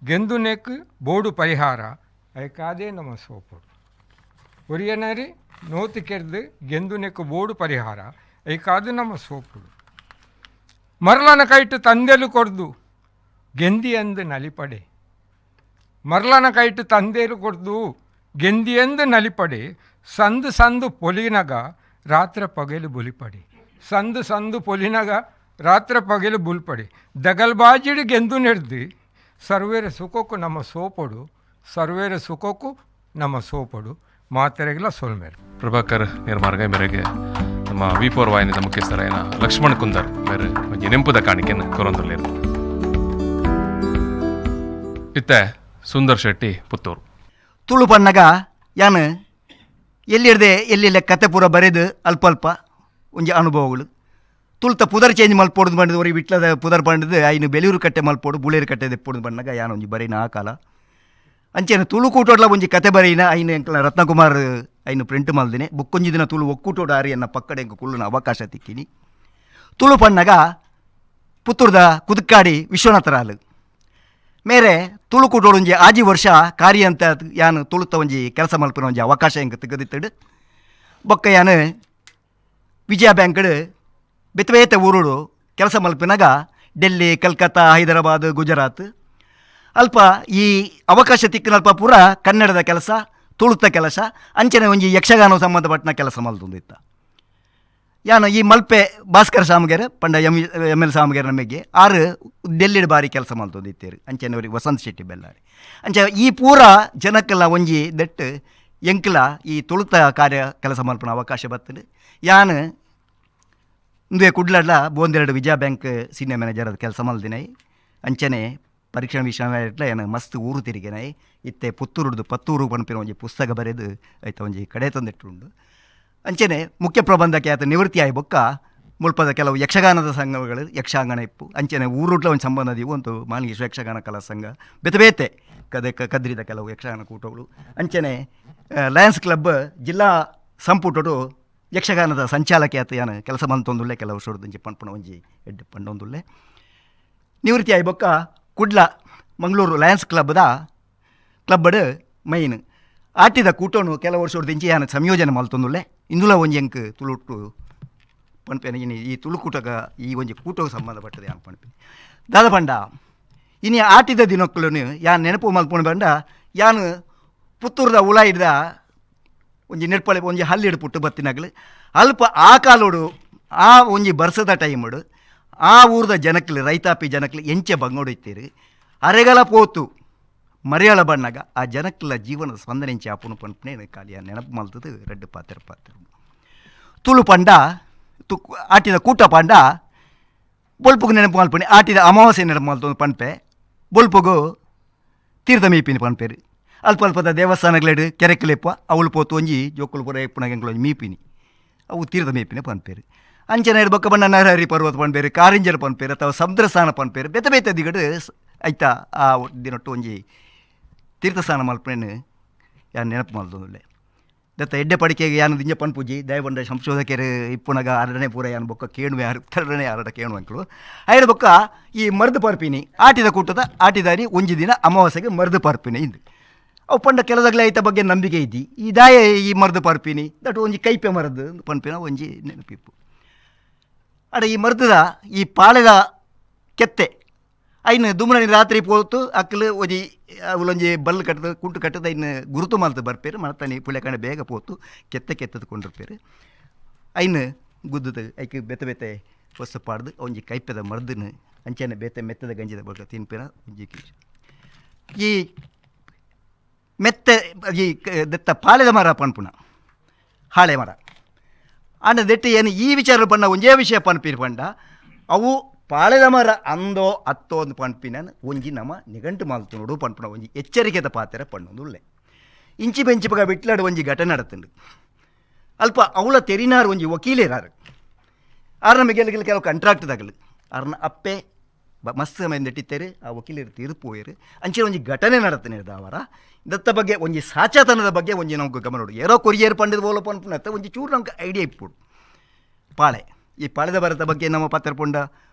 ಗೆಂದು ನೆಕ್ ಬೋಡು ಪರಿಹಾರ ಐಕಾದೇ ನಮ್ಮ ಸೋಪುಡು ಒರಿಯನರಿ ನೋತಿ ಕೆರ್ದು ಗೆಂದು ನೆಕ್ ಬೋಡು ಪರಿಹಾರ ಐಕಾದು ನಮ್ಮ ಸೋಪುಡು ಮರಳನ ಕೈಟು ತಂದೆಲು ಕೊಡ್ದು ಗೆಂದಿಯಂದು ನಲಿಪಡೆ ಮರಳನ ಕೈಟು ತಂದೇಲು ಕೊಡ್ದು ಗೆಂದಿಯಂದು ನಲಿಪಡೆ ಸಂದು ಪೊಲಿನಗ ರಾತ್ರ ಪಗೆಲು ಬುಲಿಪಡೆ ಸಂದು ಪೊಲಿನಗ ರಾತ್ರ ಪಗೆಲು ಬುಲ್ಪಡೆ ದಗಲ್ಬಾಜಿಡು ಗೆಂದು ನೆಡ್ದು ಸರ್ವೇರ ಸುಖಕ್ಕೂ ನಮ್ಮ ಸೋಪಡು ಸರ್ವೇರ ಸುಖಕ್ಕೂ ನಮ್ಮ ಸೋಪಡು ಮಾತೆರೆಗಿಲ್ಲ ಸೋಲ್ಮೇರು ಪ್ರಭಾಕರ್ ನಿರ್ಮಾರ್ಗ ಮೇರೆಗೆ ನಮ್ಮ ವಿ4 ವಾಹಿನಿದ ಮುಖ್ಯಸ್ಥರಾಯನ ಲಕ್ಷ್ಮಣ್ ಕುಂದರ್ ಮೇರೆ ಒಂಜಿ ನೆಂಪುದ ಕಾಣಿಕೆಯನ್ನು ಕೊರೊಂದುಲ್ಲೇರು ಇತ್ತೆ ಸುಂದರ್ ಶೆಟ್ಟಿ ಪುತ್ತೂರು ತುಳು ಪನ್ನಗ ಯಾನು ಎಲ್ಲಿಡ್ದೆ ಎಲ್ಲೆಲ್ಲ ಕತೆ ಪೂರ ಬರೆದು ಅಲ್ಪ ಒಂಜಿ ಅನುಭವಗಳು ತುಳ್ತ ಪುದರ್ ಚೇಂಜ್ ಮಲ್ಪೊಡ್ದು ಬಂಡದು ಒರಿ ವಿಟ್ಲದ ಪುದರ್ ಬಂಡದು ಐನು ಬೆಲೂರು ಕಟ್ಟೆ ಮಲ್ಪೊಡು ಬುಳೇರು ಕಟ್ಟೆ ದೆಪ್ಪೊಡು ಬಣ್ಣಗ ಯಾನು ಒಂಜಿ ಬರೀನ ಆ ಕಾಲ ಅಂಚೆನ ತುಳು ಕೂಟೋಡ್ಲ ಒಂಜಿ ಕತೆ ಬರೀನ ಐನು ಎಂಕಲ ರತ್ನಕುಮಾರ್ ಐನು ಪ್ರಿಂಟ್ ಮಲ್ದಿನಿ ಬುಕ್ಕೊಂಜಿ ದಿನ ತುಳು ಒಕ್ಕೂಟೋಡು ಆರಿ ಎನ್ನ ಪಕ್ಕಡೆ ಎಂಕ ಕುಳ್ಳುನ ಅವಕಾಶ ತಿಕ್ಕಿನಿ ತುಳು ಪನ್ನಗ ಪುತ್ತೂರ್ದ ಕುದುಕಾಡಿ ವಿಶ್ವನಾಥರಾಲು ಮೇರೆ ತುಳು ಕೂಟೋಡು ಒಂಜಿ ಆಜಿ ವರ್ಷ ಕಾರ್ಯ ಅಂತ ಯಾನು ತುಳುತ ಒಂಜಿ ಕೆಲಸ ಮಲ್ಪಿನ ಒಂಜಿ ಅವಕಾಶ ಎಂಕ ತೆಗೆದಿತ್ತಡು ಬೊಕ್ಕ ಯಾನು ವಿಜಯ ಬ್ಯಾಂಕ್ಡ್ ಬೆತ್ತಬೇತ ಊರುಡು ಕೆಲಸ ಮಲ್ಪಿನಾಗ ಡೆಲ್ಲಿ ಕಲ್ಕತ್ತಾ ಹೈದರಾಬಾದ್ ಗುಜರಾತ್ ಅಲ್ಪ ಈ ಅವಕಾಶ ತಿಕ್ಕಿನಲ್ಪ ಪೂರ ಕನ್ನಡದ ಕೆಲಸ ತುಳುತ ಕೆಲಸ ಅಂಚನೆ ಒಂಜಿ ಯಕ್ಷಗಾನ ಸಂಬಂಧಪಟ್ಟನ ಕೆಲಸ ಮಲ್ತೊಂದಿತ್ತ ಯಾನು ಈ ಮಲ್ಪೆ ಭಾಸ್ಕರ್ ಸಾಮಗೆರೆ ಪಂಡ ಎಮ್ ಎಲ್ ಸಾಮಗೆರೆ ನಮಗೆ ಆರು ಡೆಲ್ಲಿಡ್ ಬಾರಿ ಕೆಲಸ ಮಲ್ತೊಂದಿತ್ತೇರು ಅಂಚನೆ ಅವ್ರಿಗೆ ವಸಂತ್ ಶೆಟ್ಟಿ ಬೆಲ್ಲಾರಿ ಅಂಚೆ ಈ ಪೂರ ಜನಕ್ಕೆಲ್ಲ ಒಂಜಿ ದಟ್ಟು ಎಂಕ್ಲ ಈ ತುಳುತ ಕಾರ್ಯ ಕೆಲಸ ಮಲ್ಪನ ಅವಕಾಶ ಬರ್ತದೆ ಯಾನು ಇಂದುವೆ ಕುಡ್ಲಡ್ಲ ಬೋಂದೆರಡು ವಿಜಯ ಬ್ಯಾಂಕ್ ಸೀನಿಯರ್ ಮ್ಯಾನೇಜರ್ ಅದು ಕೆಲಸ ಮಲ್ದಿನೈ ಅಂಚನೆ ಪರೀಕ್ಷಾ ವಿಷಯ ಏನು ಮಸ್ತ್ ಊರು ತಿರುಗಿನೈ ಇತ್ತೆ ಪುತ್ತೂರುಡ್ದು ಪತ್ತೂರು ಪನ್ಪಿನ ಒಂಜಿ ಪುಸ್ತಕ ಬರೆದು ಆಯ್ತು ಒಂಜಿ ಕಡೆ ತಂದಿಟ್ಟುಂಡು ಅಂಚನೆ ಮುಖ್ಯ ಪ್ರಬಂಧಕ್ಕೆ ಆತ ನಿವೃತ್ತಿ ಆಗಿ ಬೊಕ್ಕ ಮುಲ್ಪದ ಕೆಲವು ಯಕ್ಷಗಾನದ ಸಂಘಗಳು ಯಕ್ಷಗಾನ ಇಪ್ಪು ಅಂಚನೆ ಊರುಡ್ಲ ಒಂದು ಸಂಬಂಧ ದೀವು ಒಂದು ಮಾನಗೇಶ್ವರ ಯಕ್ಷಗಾನ ಕಲಾ ಸಂಘ ಬೇತೆ ಕದ್ರಿದ ಕೆಲವು ಯಕ್ಷಗಾನ ಕೂಟಗಳು ಅಂಚನೆ ಲಯನ್ಸ್ ಕ್ಲಬ್ ಜಿಲ್ಲಾ ಸಂಪುಟಡು ಯಕ್ಷಗಾನದ ಸಂಚಾಲಕಿ ಆತ ಯಾನು ಕೆಲಸ ಮಂತೊಂದುಲ್ಲೆ ಕೆಲವು ವರ್ಷದ ಪನ್ಪುಣ ಒಂಜಿ ಎಡ್ಡು ಪಂಡೊಂದುಲ್ಲೆ ನಿವೃತ್ತಿ ಆಗಿ ಬೊಕ್ಕ ಕುಡ್ಲ ಮಂಗಳೂರು ಲಯನ್ಸ್ ಕ್ಲಬ್ಬಡ್ ಮೈನ್ ಆಟಿದ ಕೂಟೋನು ಕೆಲವು ವರ್ಷದಿಂಚಿ ಯಾನು ಸಂಯೋಜನೆ ಮಲ್ತೊಂದುಲ್ಲೆ ಇಂದುಲ ಒಂಜಿ ಎಂಕ್ ತುಳುಟ್ಟು ಪನ್ಪೇನೆ ಈ ತುಳುಕೂಟಗ ಈ ಒಂಜಿ ಕೂಟಕ್ಕೆ ಸಂಬಂಧಪಟ್ಟದೆ ಯಾನು ಪನ್ಪೇನೆ ದಾದ ಪಂಡ ಇನಿ ಆಟಿದ ದಿನಕ್ಕೂ ಯಾನು ನೆನಪು ಮಲ್ಪೊಂಡು ಬಂಡ ಯಾನು ಪುತ್ತೂರದ ಉಳ ಹಿಡ್ದ ಒಂಜಿ ನೆಡ್ಪಳೆ ಒಂಜಿ ಹಲ್ಲಿಡು ಪುಟ್ಟು ಬತ್ತಿನಾಗಲು ಅಲ್ಪ ಆ ಕಾಲೋಡು ಆ ಒಂಜಿ ಬರ್ಸದ ಟೈಮಡು ಆ ಊರದ ಜನಕ್ಲು ರೈತಾಪಿ ಜನಕ್ಲು ಎಂಚೆ ಬಂಗೋಡು ಇತ್ತೀರಿ ಅರೆಗಲ ಪೋತು ಮರೆಯಳ ಬಣ್ಣಗ ಆ ಜನಕ್ಲ ಜೀವನದ ಸ್ಪಂದನೆ ಎಂಚೆ ಆಪುನು ಪನ್ಪನೆ ಕಾಲಿಯ ನೆನಪು ಮಲ್ತದು ರೆಡ್ಡು ಪಾತ್ರ ತುಳು ಪಂಡ ಆಟಿದ ಕೂಟ ಪಂಡ ಬೊಲ್ಪುಗು ನೆನಪು ಮಲ್ಪಣೆ ಆಟಿದ ಅಮಾವಾಸ್ಯೆ ನೆನಪು ಮಲ್ತೊಂದು ಪನ್ಪೆ ಬೊಲ್ಪುಗು ತೀರ್ಥ ಮೀಪಿನ ಪನ್ಪೇರು ಅಲ್ಪದ ದೇವಸ್ಥಾನಗಳೆಡು ಕೆರೆಕ್ಲೆಪ್ಪ ಅವಳು ಪೋತು ಒಂಜಿ ಜೋಕುಲು ಪುರ ಎಪ್ಪುನಾಗ ಮೀಪಿನಿ ಅವು ತೀರ್ಥ ಮೇಪಿನ ಪನ್ಪೇರು ಅಂಚನೆ ಬೊಕ್ಕ ಬಣ್ಣ ನರಹರಿ ಪರ್ವತ ಪನ್ಪೇರು ಕಾರಿಂಜರ್ ಪನ್ಪೇರು ಅಥವಾ ಸಮುದ್ರಸ್ಥಾನ ಪನ್ಪೇರು ಬೇತೆ ದಿಗಡು ಆಯ್ತಾ ಆ ದಿನೊಟ್ಟು ಒಂಜಿ ತೀರ್ಥಸ್ಥಾನ ಮಲ್ಪಣೆನು ಯಾನು ನೆನಪು ಮಲ್ತೊಂದುಲ್ಲೆ ದತ್ತ ಎಡ್ಡೆ ಪಡಿಕೆಗೆ ಯಾನು ದಿಂಜ ಪನ್ಪುಜಿ ದಯಬಂಡ ಸಂಶೋಧಕರು ಇಪ್ಪುನಾಗ ಅರಡನೇ ಪೂರ ಯಾನು ಬೊಕ್ಕ ಕೇಣುವೆ ತರಡನೇ ಅರಡ ಕೇಣು ಅಂಕಲು ಐದು ಬೊಕ್ಕ ಈ ಮರ್ದು ಪರ್ಪಿನಿ ಆಟಿದ ಕೂಟದ ಆಟಿದಾರಿ ಒಂಜಿ ದಿನ ಅಮಾವಾಸ್ಯೆಗೆ ಮರ್ದು ಪರ್ಪಿನಿ ಇಂದು ಅವು ಪಂಡ ಕೆಲದಾಗಲೇ ಐತ ಬಗ್ಗೆ ನಂಬಿಕೆ ಇದ್ದಿ ಈ ದಾಯ ಈ ಮರ್ದು ಪರ್ಪಿನಿ ದಟ್ ಒಂಜಿ ಕೈಪೆ ಮರದು ಪನ್ಪಿನ ಒಂಜಿ ನೆನಪಿಪ್ಪು ಅಡ ಈ ಮರ್ದದ ಈ ಪಾಳೆದ ಕೆತ್ತೆ ಐನು ದುಮ್ರನಿ ರಾತ್ರಿ ಪೋತು ಅಕ್ಕಲು ಒಂಜಿ ಅವಲೊಂಜಿ ಬಲ್ಲು ಕಟ್ಟದ ಕುಂಟು ಕಟ್ಟದ ಇನ್ನು ಗುರುತು ಮಲ್ತು ಬರ್ಪೇರು ಮಳತಾನಿ ಪುಳ್ಯಕಂಡ ಬೇಗ ಪೋತು ಕೆತ್ತದು ಕೊಂಡಿರ್ಪೇರು ಐನು ಗುದ್ದದು ಐಕೆ ಬೆತೆ ವಸ್ತು ಪಾಡ್ದು ಒಂಜಿ ಕೈಪೆದ ಮರ್ದನು ಅಂಚನೆ ಬೇತೆ ಮೆತ್ತದ ಗಂಜಿದ ಬಗ್ಗೆ ತಿನ್ಪೇರ ಒಂಜಿ ಈ ಮೆತ್ತೆ ಈ ದತ್ತ ಪಾಳೆದ ಮರ ಪನ್ಪುಣ ಹಾಳೆ ಮರ ಅಂಡ ದೆಟ್ಟು ಏನು ಈ ವಿಚಾರ ಪಂಡ ಒಂಜೇ ವಿಷಯ ಪನ್ಪೀರು ಪಂಡ ಅವು ಪಾಳೆದ ಮರ ಅಂದೋ ಅತ್ತೋ ಒಂದು ಪನ್ಪಿನ ಒಂಜಿ ನಮ್ಮ ನಿಘಂಟು ಮಾಲ್ತು ನೋಡು ಪನ್ಪುಣ ಒಂಜಿ ಎಚ್ಚರಿಕೆದ ಪಾತ್ರ ಪಣ್ಣೊಂದು ಉಳ್ಳೆ ಇಂಚಿ ಬೆಂಚಿಪಗ ಬಿಟ್ಲಾಡು ಒಂಜಿ ಘಟನೆ ನಡತುಂಡು ಅಲ್ಪ ಅವಳ ತೆರಿನಾರು ಒಂಜಿ ವಕೀಲೇರಾರು ಆರ್ ನಮಗೆ ಕೆಲವು ಕಂಟ್ರಾಕ್ಟ್ ತಗಲು ಅರ್ನ ಅಪ್ಪೆ ಮಸ್ತ್ ಸಮಯದಿಂದ ಇಟ್ಟಿತ್ತೇರು ಆ ವಕೀಲರು ತೀರ್ಪೋಯರು ಅಂಚಿನ ಒಂಜಿ ಘಟನೆ ನಡತನೆ ಅವರ ಇದತ್ತ ಬಗ್ಗೆ ಒಂಜಿ ಸಾಚಾತನದ ಬಗ್ಗೆ ಒಂಜಿ ನಮ್ಗೆ ಗಮನ ನೋಡು ಏನೋ ಕೊರಿಯರ್ ಪಂಡಿದ ಬೋಲಪ್ಪ ಅನ್ಪುಣತ್ತ ಒಂಜಿ ಚೂರು ನಮ್ಗೆ ಐಡಿಯಾ ಇಪ್ಪುಡು ಪಾಳೆ ಈ ಪಾಳೆದ ಬರದ ಬಗ್ಗೆ ನಮ್ಮ ಪತ್ರಪುಂಡ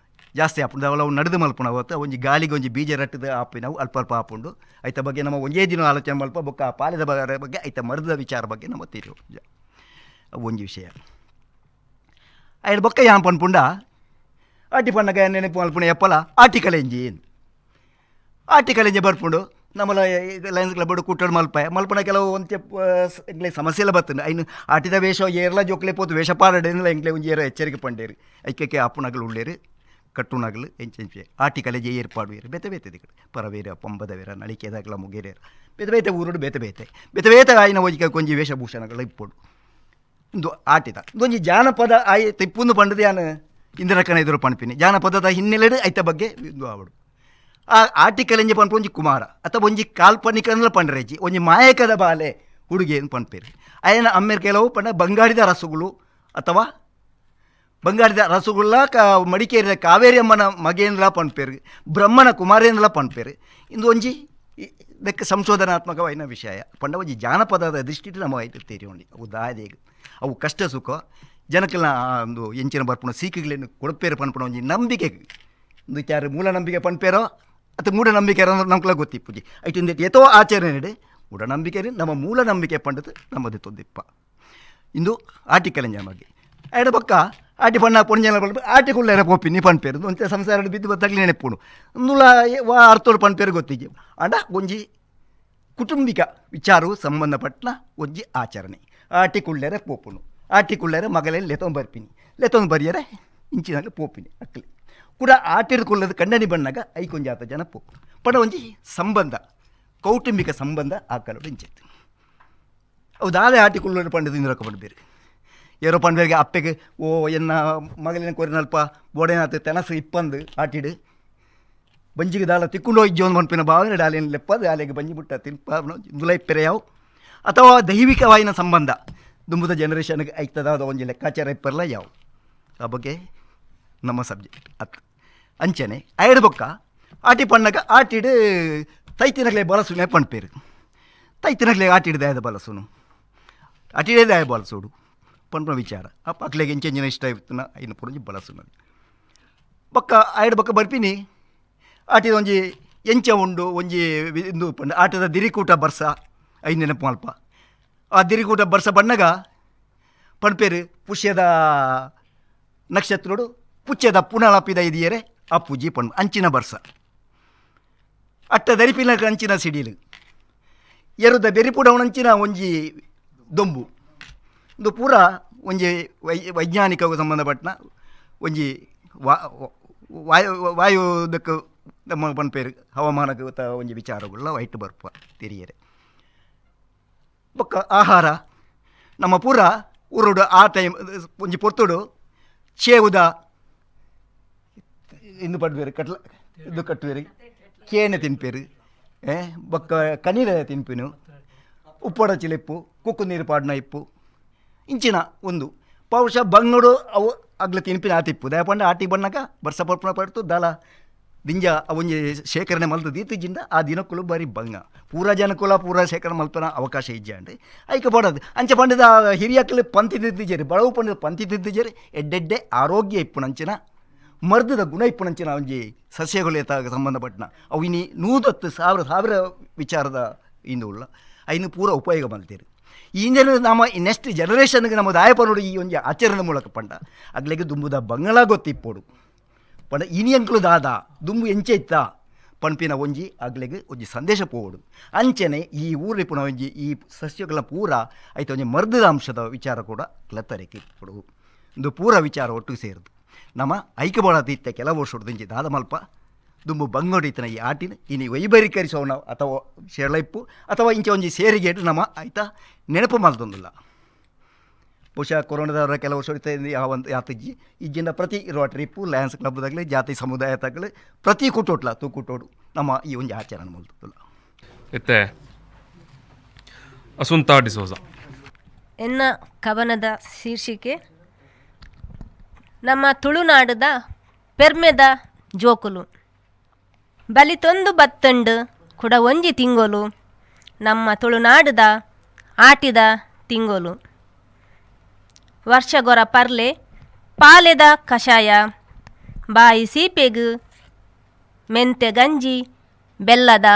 ಜಾಸ್ತಿ ಹಾಪುಂಡು ಅವಳು ನಡೆದು ಮಲ್ಪುಣ ಅವತ್ತು ಒಂಜಿ ಗಾಳಿಗೆ ಒಂಜಿ ಬೀಜ ರಟ್ಟದ ಆಪಿ ನಾವು ಅಲ್ಪ ಅಲ್ಪ ಹಾಪುಂಡು ಐತ ಬಗ್ಗೆ ನಮ್ಮ ಒಂದೇ ದಿನ ಆಲೋಚನೆ ಮಲ್ಪ ಬೊಕ್ಕ ಆ ಪಾಳೆದ ಬಗ್ಗೆ ಐತ ಮರದ ವಿಚಾರ ಬಗ್ಗೆ ನಮ್ಮ ತೀರು ಒಂಜಿ ವಿಷಯ ಐದು ಬೊಕ್ಕ ಯಾನ್ ಪನ್ಪುಂಡ ಆಟಿ ಪಣ್ಣಗ ನೆನಪು ಮಲ್ಪುಣ ಎಪ್ಪಲ ಆರ್ಟಿಕಲ್ ಎಂಜಿ ಬರ್ಪುಂಡು ನಮ್ಮಲ್ಲ ಲಯನ್ಸ್ ಕ್ಲಬ್ ಕೂಟೋಡು ಮಲ್ಪನ ಕೆಲವು ಒಂದು ಎಂಗ್ಲೆ ಸಮಸ್ಯೆ ಎಲ್ಲ ಬರ್ತದೆ ಐನು ಆಟಿದ ವೇಷ ಏರ್ಲ ಜೋಕ್ಲೆ ಪೋತು ವೇಷ ಪಾಡೇನಿಲ್ಲ ಎಂಗ್ಲೆ ಒಂಜಿ ಏರ ಎಚ್ಚರಿಕೆ ಪಂಡೇರು ಐಕ್ಯಕ್ಕೆ ಅಪ್ಪುನಗಳು ಉಳ್ಳೇರು ಕಟ್ಟುನಗಳು ಎಂಚೆ ಆಟಿಕಲೆಜೆ ಏರ್ಪಾಡು ಏರು ಬೇತೆ ಬೇತೆ ಕಡೆ ಪರವೇರ ಪಂಬದವೇರ ನಳಿಕೆದಾಗಲ ಮುಗೇರೇರ ಬೇತೆ ಬೇತೆ ಊರುಡು ಬೇತೆ ಬೇತೆ ಆಯ್ನ ಹೋಗಿ ಕೊಂಜಿ ವೇಷಭೂಷಣಗಳು ಇಪ್ಪೋಡು ಇಂದು ಆಟಿದ ಇದೊಂಜಿ ಜಾನಪದ ಆಯ್ ತಿಪ್ಪುಂದು ಪಂಡದು ಯಾನು ಇಂದಿರಕ್ಕನ ಎದುರು ಪಣ್ಪಿನಿ ಜಾನಪದದ ಹಿನ್ನೆಲೆಡು ಐತ ಬಗ್ಗೆ ಇದು ಆವಡು ಆ ಆರ್ಟಿಕಲ್ ಎಂಜಿ ಪನ್ಪು ಒಂಜಿ ಕುಮಾರ ಅಥವಾ ಒಂಜಿ ಕಾಲ್ಪನಿಕ ಪಂಡ್ರೇಜಿ ಒಂಜಿ ಮಾಯಕದ ಬಾಲೆ ಹುಡುಗಿ ಅಂತ ಪನ್ಪೇರು ಅಯ್ಯನ ಅಮ್ಮೇರ್ ಕೆಲವು ಪಂಡ ಬಂಗಾಡಿದ ರಸಗುಳು ಅಥವಾ ಬಂಗಾಡಿದ ರಸಗುಲ್ಲ ಮಡಿಕೇರಿದ ಕಾವೇರಿ ಅಮ್ಮನ ಮಗೇಂದ್ರ ಪನ್ಪೇರು ಬ್ರಹ್ಮನ ಕುಮಾರೇಂದ್ರ ಪನ್ಪೇರು ಇಂದು ಒಂಜಿ ಇದಕ್ಕೆ ಸಂಶೋಧನಾತ್ಮಕವಾದ ವಿಷಯ ಪಂಡ ಒಂಜಿ ಜಾನಪದದ ದೃಷ್ಟಿ ನಮ್ಮ ಐತೆ ತೇರಿಯೋಂಡಿ ಅವು ದಾಯದೇಗ ಅವು ಕಷ್ಟ ಸುಖ ಜನಕ್ಕೆಲ್ಲ ಒಂದು ಎಂಚಿನ ಬರ್ಪುಣ ಸೀಕಿಗಳೇನು ಕೊಡಪೇರು ಪನ್ಪುಣ ಒಂಜಿ ನಂಬಿಕೆ ಒಂದು ವಿಚಾರ ಮೂಢನಂಬಿಕೆ ಪನ್ಪೇರೋ ಅಥವಾ ಮೂಢನಂಬಿಕೆ ಅಂದ್ರೆ ನಮ್ಗೆಲ್ಲ ಗೊತ್ತಿಪ್ಪುಜಿ ಐಟಿಂದ ಏತೋ ಆಚರಣೆ ನಡೆ ಮೂಢನಂಬಿಕೆ ನಮ್ಮ ಮೂಲನಂಬಿಕೆ ಪಂಡದು ನಮ್ಮದು ತೊಂದಿಪ್ಪ ಇಂದು ಆರ್ಟಿಕಲ್ ಎಂಜ ಬಗ್ಗೆ ಐಡ ಪಕ್ಕ ಆಟಿ ಪಣ್ಣ ಪೊಂಜನ ಆಟಿಕುಳ್ಳೇರ ಪೋಪಿನಿ ಪನ್ಪೇರು ಒಂತೆ ಸಂಸಾರ ಬಿದ್ದು ಬತ್ತಾಗಲಿ ನೆನಪುಣು ನುಲ ಅರ್ಥೋಡು ಪನ್ಪೇರು ಗೊತ್ತಿಜ್ಜೆ ಅಂಡ ಒಂಜಿ ಕುಟುಂಬಿಕ ವಿಚಾರವು ಸಂಬಂಧಪಟ್ಟ ಒಂಜಿ ಆಚರಣೆ ಆಟಿಕುಳ್ಳೇರ ಪೋಪುನು ಆಟಿಕುಳ್ಳೇರ ಮಗಲಲ್ಲಿ ಲೆತೊಂದು ಬರಿಯರೆ ಇಂಚಿನಾಗ ಪೋಪಿನಿ ಅಕ್ಕಲಿ ಕೂಡ ಆಟಿಡ್ಕೊಳ್ಳೋದು ಕಣ್ಣನಿ ಬಣ್ಣಾಗ ಐಕೊಂಜಾತ ಜನ ಪೋಪು ಪಡ ಒಂಜಿ ಸಂಬಂಧ ಕೌಟುಂಬಿಕ ಸಂಬಂಧ ಆ ಕಲೋಡು ಇಂಚೈತೆ ಅವು ದಾದೆ ಆಟಿಕೊಳ್ಳೋರು ಪಂಡದು ಇಂದ್ರಕ ಬೇರೆ ಏರೋ ಪಂಡ್ಬೇರಿಗೆ ಅಪ್ಪೆಗೆ ಓ ಎನ್ನ ಮಗಲಿನ ಕೊರಿನಲ್ಪ ಬೋಡೇನಾತ ತೆನಸು ಇಪ್ಪಂದು ಆಟಿಡು ಬಂಜಿಗೆ ದಾಳ ತಿಕ್ಕೊಂಡು ಹೋಯ್ಜೋ ಒಂದು ಮನ್ಪಿನ ಭಾವನೆ ಡಾಲೇನು ಲೆಪ್ಪದು ಆಲೆಗೆ ಬಂಜಿ ಬಿಟ್ಟ ತಿಲ್ಪ ದುಲೈಪ್ಪೆರೆ ಯಾವ ಅಥವಾ ದೈವಿಕವಾಯಿನ ಸಂಬಂಧ ದುಂಬುದ ಜನರೇಷನ್ಗೆ ಐತದ ಅದು ಒಂಜಿ ಲೆಕ್ಕಾಚಾರ ಇಪ್ಪರಲ್ಲ ಯಾವ ಆ ಬಗ್ಗೆ ನಮ್ಮ ಸಬ್ಜೆಕ್ಟ್ ಅತ್ ಅಂಚನೆ ಐಡು ಬೊಕ್ಕ ಆಟಿ ಪಣ್ಣಗ ಆಟಿಡು ತೈತಿನಗ್ಲೆ ಬಲಸುನೆ ಪಣ್ಪೇರು ತೈತಿನಗ್ಲೆ ಆಟಿಡು ದಾಯದ ಬಲಸುನು ಆಟಿಡೇ ದಾಯ ಬಲಸೋಡು ಪಣ್ಪನ ವಿಚಾರ ಆ ಪಕ್ಲೆಗೆ ಎಂಚೆಂಜಿನ ಇಷ್ಟ ಇರ್ತನ ಐನು ಪುರಂಜಿ ಬಲಸುನ ಬೊಕ್ಕ ಐಡು ಬೊಕ್ಕ ಬರ್ಪಿನಿ ಆಟಿದ ಒಂಜಿ ಎಂಚ ಉಂಡು ಒಂಜಿ ಇಂದು ಪಂಡ ಆಟದ ದಿರಿಕೂಟ ಬರ್ಸ ಐದು ನೆನಪು ಅಲ್ಪ ಆ ದಿರಿಕೂಟ ಬರ್ಸ ಬಣ್ಣಗ ಪಣ್ಪೇರು ಪುಷ್ಯದ ನಕ್ಷತ್ರೋಡು ಪುಚ್ಚದ ಪುನಳಪಿದ ಇದೆಯರೆ ಆ ಪೂಜಿ ಪಣ್ಣು ಅಂಚಿನ ಬರ್ಸ ಅಟ್ಟ ದರಿಪಿನ ಅಂಚಿನ ಸಿಡಿಲು ಎರುದ ಬೆರಿಪುಡವನಂಚಿನ ಒಂಜಿ ದೊಂಬು ಇದು ಪೂರ ಒಂಜಿ ವೈಜ್ಞಾನಿಕಗೂ ಸಂಬಂಧಪಟ್ಟ ಒಂಜಿ ವಾಯುದಕ್ಕೆ ನಮ್ಮ ಪನ್ಪೇರು ಹವಾಮಾನಕ್ಕೆ ಒಂಜಿ ವಿಚಾರಗಳ ವೈಟ್ ಬರ್ಪ ತಿರಿಯರೆ ಬೊಕ್ಕ ಆಹಾರ ನಮ್ಮ ಪೂರ ಊರುಡು ಆ ಟೈಮ್ ಒಂಜಿ ಪೊರ್ತುಡು ಚೇವುದ ಇಂದು ಪಡ್ಬೇರು ಕಟ್ಲ ಇದು ಕಟ್ಟುವೇರು ಕೇಣೆ ತಿನ್ಪೇರು ಬೊಕ್ಕ ಕನೀರ ತಿನ್ಪಿನು ಉಪ್ಪಡ ಚಿಲೆಪ್ಪು ಕುಕ್ಕು ನೀರು ಪಾಡ್ನ ಇಪ್ಪು ಇಂಚಿನ ಒಂದು ಪೌಷ ಬಂಗಡು ಅವು ಅಗ್ಲ ತಿನ್ಪಿನ ಆತಿಪ್ಪು ದಯಪಂಡ ಆಟಿ ಬಣ್ಣಗ ಬರ್ಸ ಪರ್ಪಣ ಪಡ್ತು ದಾಲ ದಿಂಜ ಒಂಜಿ ಶೇಖರಣೆ ಮಲ್ತು ದೀತಿಜಿಂದ ಆ ದಿನಕ್ಕೂ ಬಾರಿ ಬಂಗ ಪೂರ ಜನಕ್ಕೂಲ ಪೂರ ಶೇಖರಣೆ ಮಲ್ಪನ ಅವಕಾಶ ಇಜ್ಜಂಡು ಐಕೆ ಪಡೋದು ಅಂಚ ಪಂಡದ ಹಿರಿಯಕ್ಕಲು ಪಂತಿ ತಿದ್ದಿಜೇರಿ ಬಳವು ಪಂಡದ ಪಂತಿ ತಿದ್ದಿಜೇರಿ ಎಡ್ಡೆಡ್ಡೆ ಆರೋಗ್ಯ ಇಪ್ಪುನಂಚಿನ ಮರ್ದದ ಗುಣ ಇಪ್ಪುನಂಚಿನ ಒಂಜಿ ಸಸ್ಯಗಳು ಸಂಬಂಧಪಟ್ಟನ ಅವು ಇನ್ನು 110,000 ವಿಚಾರದ ಇಂದು ಉಳ್ಳ ಐನು ಪೂರ ಉಪಯೋಗ ಮಲ್ತೀರಿ ಇಂದಿನ ನಮ್ಮ ನೆಕ್ಸ್ಟ್ ಜನರೇಷನ್ಗೆ ನಮ್ಮ ದಾಯಪನೋಡು ಈ ಒಂಜಿ ಆಚರಣೆ ಮೂಲಕ ಪಂಡ ಅಗ್ಲೆಗೆ ದುಂಬುದ ಬಂಗಳ ಗೊತ್ತಿಪ್ಪೋಡು ಪಂಡ ಇನಿಯಂಕ್ಲು ದಾದ ದುಂಬು ಎಂಚೆ ಇತ್ತ ಪಂಪಿನ ಒಂಜಿ ಅಗ್ಲೆಗೆ ಒಂಜಿ ಸಂದೇಶ ಪೋಡು ಅಂಚನೆ ಈ ಊರಿಪುಣ ಒಂಜಿ ಈ ಸಸ್ಯಗಳ ಪೂರ ಐತೆ ಒಂಜಿ ಮರ್ದದ ಅಂಶದ ವಿಚಾರ ಕೂಡ ಕ್ಲತ್ತರಿಕೆ ಕೊಡು ಒಂದು ಪೂರ ವಿಚಾರ ಒಟ್ಟಿಗೆ ಸೇರಿದು ನಮ್ಮ ಐಕ್ಯಬೋಡದಿತ್ತೆ ಕೆಲವು ವರ್ಷ ಹೊಡೆದಿಂಚಿ ದಾದ ಮಲ್ಪ ದುಂಬು ಬಂಗೋಡಿತನ ಈ ಆಟಿನ ಇನಿ ವೈಭರೀಕರಿಸೋಣ ಅಥವಾ ಶೆಳೈಪ್ಪು ಅಥವಾ ಇಂಚೆ ಒಂಜಿ ಸೇರಿಗೆ ನಮ್ಮ ಆಯ್ತಾ ನೆನಪು ಮಾಡ್ದೊಂದಿಲ್ಲ ಬಹುಶಃ ಕೊರೋನಾದವರ ಕೆಲವು ವರ್ಷ ಹೊಡಿತಾ ಯಾವಂತ ಯಾತಜ್ಜಿ ಇಜ್ಜಿಂದ ಪ್ರತಿ ಇರುವ ಟ್ರಿಪ್ಪು ಲಯನ್ಸ್ ಕ್ಲಬ್ದಾಗಲಿ ಜಾತಿ ಸಮುದಾಯದಾಗಲಿ ಪ್ರತಿ ಕುಟೋಟ್ಲ ತೂಕುಟೋಡು ನಮ್ಮ ಈ ಒಂದು ಆಚರಣೆ ಮಾಡ್ತಿಲ್ಲ ಎತ್ತೆ ಅಸುಂತಾ ಡಿಸೋಜ ಎನ್ನ ಕವನದ ಶೀರ್ಷಿಕೆ ನಮ್ಮ ತುಳುನಾಡದ ಪೆರ್ಮೆದ ಜೋಕುಲು. ಬಲಿತೊಂದು ಬತ್ತಂಡು ಕುಡ ಒಂಜಿ ತಿಂಗೊಲು ನಮ್ಮ ತುಳುನಾಡುದ ಆಟಿದ ತಿಂಗೊಲು. ವರ್ಷಗೊರ ಪರ್ಲೆ ಪಾಲೆದ ಕಷಾಯ, ಬಾಯಿ ಸೀಪೆಗು ಮೆಂತೆ ಗಂಜಿ, ಬೆಲ್ಲದ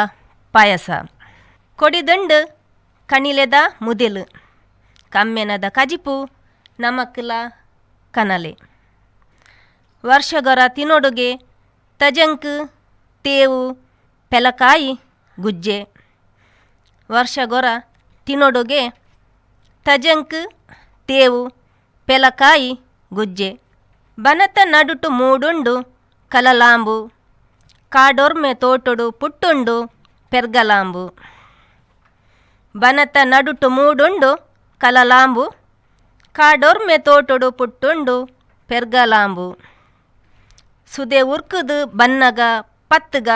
ಪಾಯಸ. ಕೊಡಿದಂಡು ಕಣಿಲೆದ ಮುದೆಲು, ಕಮ್ಮೆನದ ಕಜಿಪು, ನಮಕ್ಲ ಕನಲೆ. ವರ್ಷಗೊರ ತಿನೊಡುಗೆ ತಜಂಕು ತೇವು ಪೆಲಕಾಯಿ ಗುಜ್ಜೆ. ವರ್ಷಗೊರ ತಿನೊಡುಗೆ ತಜಂಕು ತೇವು ಪೆಲಕಾಯಿ ಗುಜ್ಜೆ. ಬನತ ನಡುಟು ಮೂಡುಂಡು ಕಲಲಾಂಬು, ಕಾಡೊರ್ಮೆ ತೋಟೊಡು ಪುಟ್ಟುಂಡು ಪೆರ್ಗಲಾಂಬು. ಬನತ ನಡುಟು ಮೂಡುಂಡು ಕಲಲಾಂಬು, ಕಾಡೊರ್ಮೆ ತೋಟೊಡು ಪುಟ್ಟುಂಡು ಪೆರ್ಗಲಾಂಬು. ಸುದೆ ಉರ್ಕುದು ಬನ್ನಗ ಪತ್ತುಗ,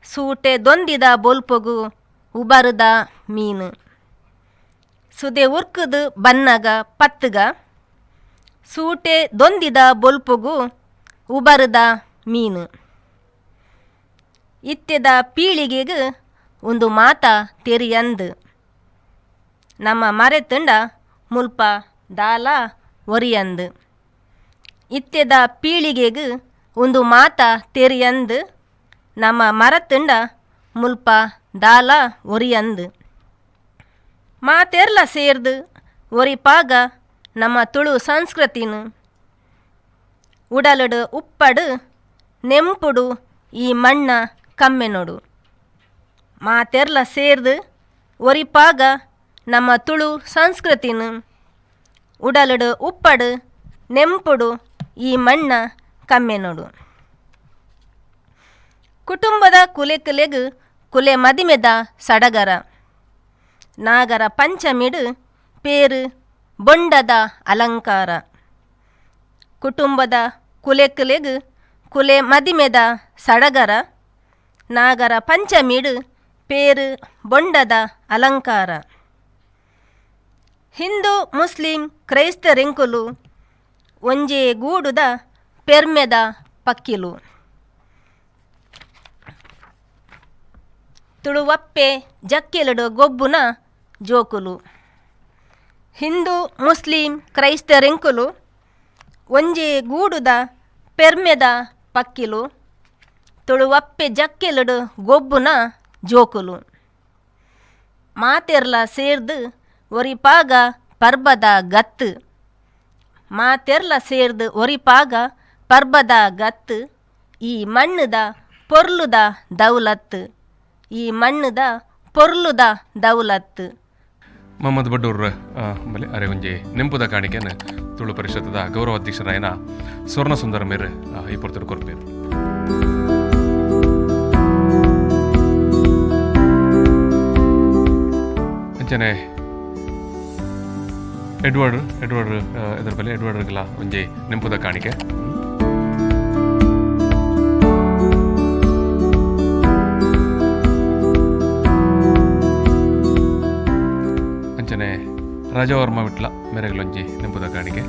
ಸೂಟೆ ದೊಂದಿದ ಬೊಲ್ಪೊಗು ಉಬರುದ ಮೀನು. ಸುದೆ ಉರ್ಕುದು ಬನ್ನಗ ಪತ್ತುಗ, ಸೂಟೆ ದೊಂದಿದ ಬೊಲ್ಪೊಗು ಉಬರುದ ಮೀನು. ಇತ್ತೆದ ಪೀಳಿಗೆಗೆ ಒಂದು ಮಾತ ತೆರಿಯಂದು, ನಮ್ಮ ಮರೆತುಂಡ ಮುಲ್ಪ ದಾಲ ಒರಿಯಂದು. ಇತ್ತೆದ ಪೀಳಿಗೆಗೆ ಒಂದು ಮಾತ ತೆರಿಯಂದು, ನಮ್ಮ ಮರತುಂಡ ಮುಲ್ಪ ದಾಲ ಒರಿಯಂದು. ಮಾತೆರ್ಲ ಸೇರ್ದು ಒರಿಪಾಗ ನಮ್ಮ ತುಳು ಸಂಸ್ಕೃತಿನ ಉಡಲಡು ಉಪ್ಪಡು ನೆಂಪುಡು ಈ ಮಣ್ಣ ಕಮ್ಮೆನೊಡು. ಮಾತೆರ್ಲ ಸೇರ್ದು ಒರಿಪಾಗ ನಮ್ಮ ತುಳು ಸಂಸ್ಕೃತಿನ ಉಡಲಡು ಉಪ್ಪಡು ನೆಂಪುಡು ಈ ಮಣ್ಣ ಕಮ್ಮೆನೊಡು. ಕುಟುಂಬದ ಕುಲೆಕಲೆಗು ಕುಲೆ ಮದಿಮೆದ ಸಡಗರ, ನಾಗರ ಪಂಚಮಿಡು ಪೇರು ಬೊಂಡದ ಅಲಂಕಾರ. ಕುಟುಂಬದ ಕುಲೆಕಲೆಗು ಕುಲೆ ಮದಿಮೆದ ಸಡಗರ, ನಾಗರ ಪಂಚಮಿಡು ಪೇರು ಬೊಂಡದ ಅಲಂಕಾರ. ಹಿಂದೂ ಮುಸ್ಲಿಂ ಕ್ರೈಸ್ತರೆಂಕುಲು ಒಂಜೇ ಗೂಡುದ ಪೆರ್ಮೆದ ಪಕ್ಕಿಲು. ತುಳುವಪ್ಪೆ ಜಕ್ಕೆಲುಡು ಗೊಬ್ಬುನ ಜೋಕುಲು. ಹಿಂದೂ ಮುಸ್ಲಿಂ ಕ್ರೈಸ್ತರೆಂಕುಲು ಒಂಜೇ ಗೂಡುದ ಪೆರ್ಮೆದ ಪಕ್ಕಿಲು. ತುಳುವಪ್ಪೆ ಜಕ್ಕೆಲುಡು ಗೊಬ್ಬುನ ಜೋಕುಲು. ಮಾತೆರ್ಲ ಸೇರ್ದು ಒರಿಪಾಗ ಪರ್ಬದ ಗತ್ತು. ಮಾತೆರ್ಲ ಸೇರ್ದು ಒರಿಪಾಗ ಪರ್ಬದ ಗತ್ತು. ಈ ಮಣ್ಣುದ ಪೊರ್ಲುದ ದೌಲತ್ತು, ಈ ಮಣ್ಣುದ ಪೊರ್ಲುದ ದೌಲತ್ತು. ಮೊಹಮ್ಮದ್ ಬಡ್ಡೂರ್ ಬಲೆ ಅರೆ ಒಂಜಿ ನೆಂಪುದ ಕಾಣಿಕೆನ ತುಳು ಪರಿಷತ್ತದ ಗೌರವ ಅಧ್ಯಕ್ಷರಾಯನ ಸ್ವರ್ಣ ಸುಂದರ ಮೇರೆ ಈ ಪೊರ್ತರು ಕೊರ್ಪೇರು. ಅಂಚನೆ ಎಡ್ವರ್ಡ್ ಇದರ ಬಲೆ ಎಡ್ವರ್ಡ್ಗಳ ಒಂಜಿ ನೆಂಪುದ ಕಾಣಿಕೆ. ಅಂಚನೆ ರಾಜವರ್ಮ ವಿಟ್ಲ ಮೇರೆಗಳೊಂಜಿ ನೆಂಪುದ ಕಾಣಿಕೆ.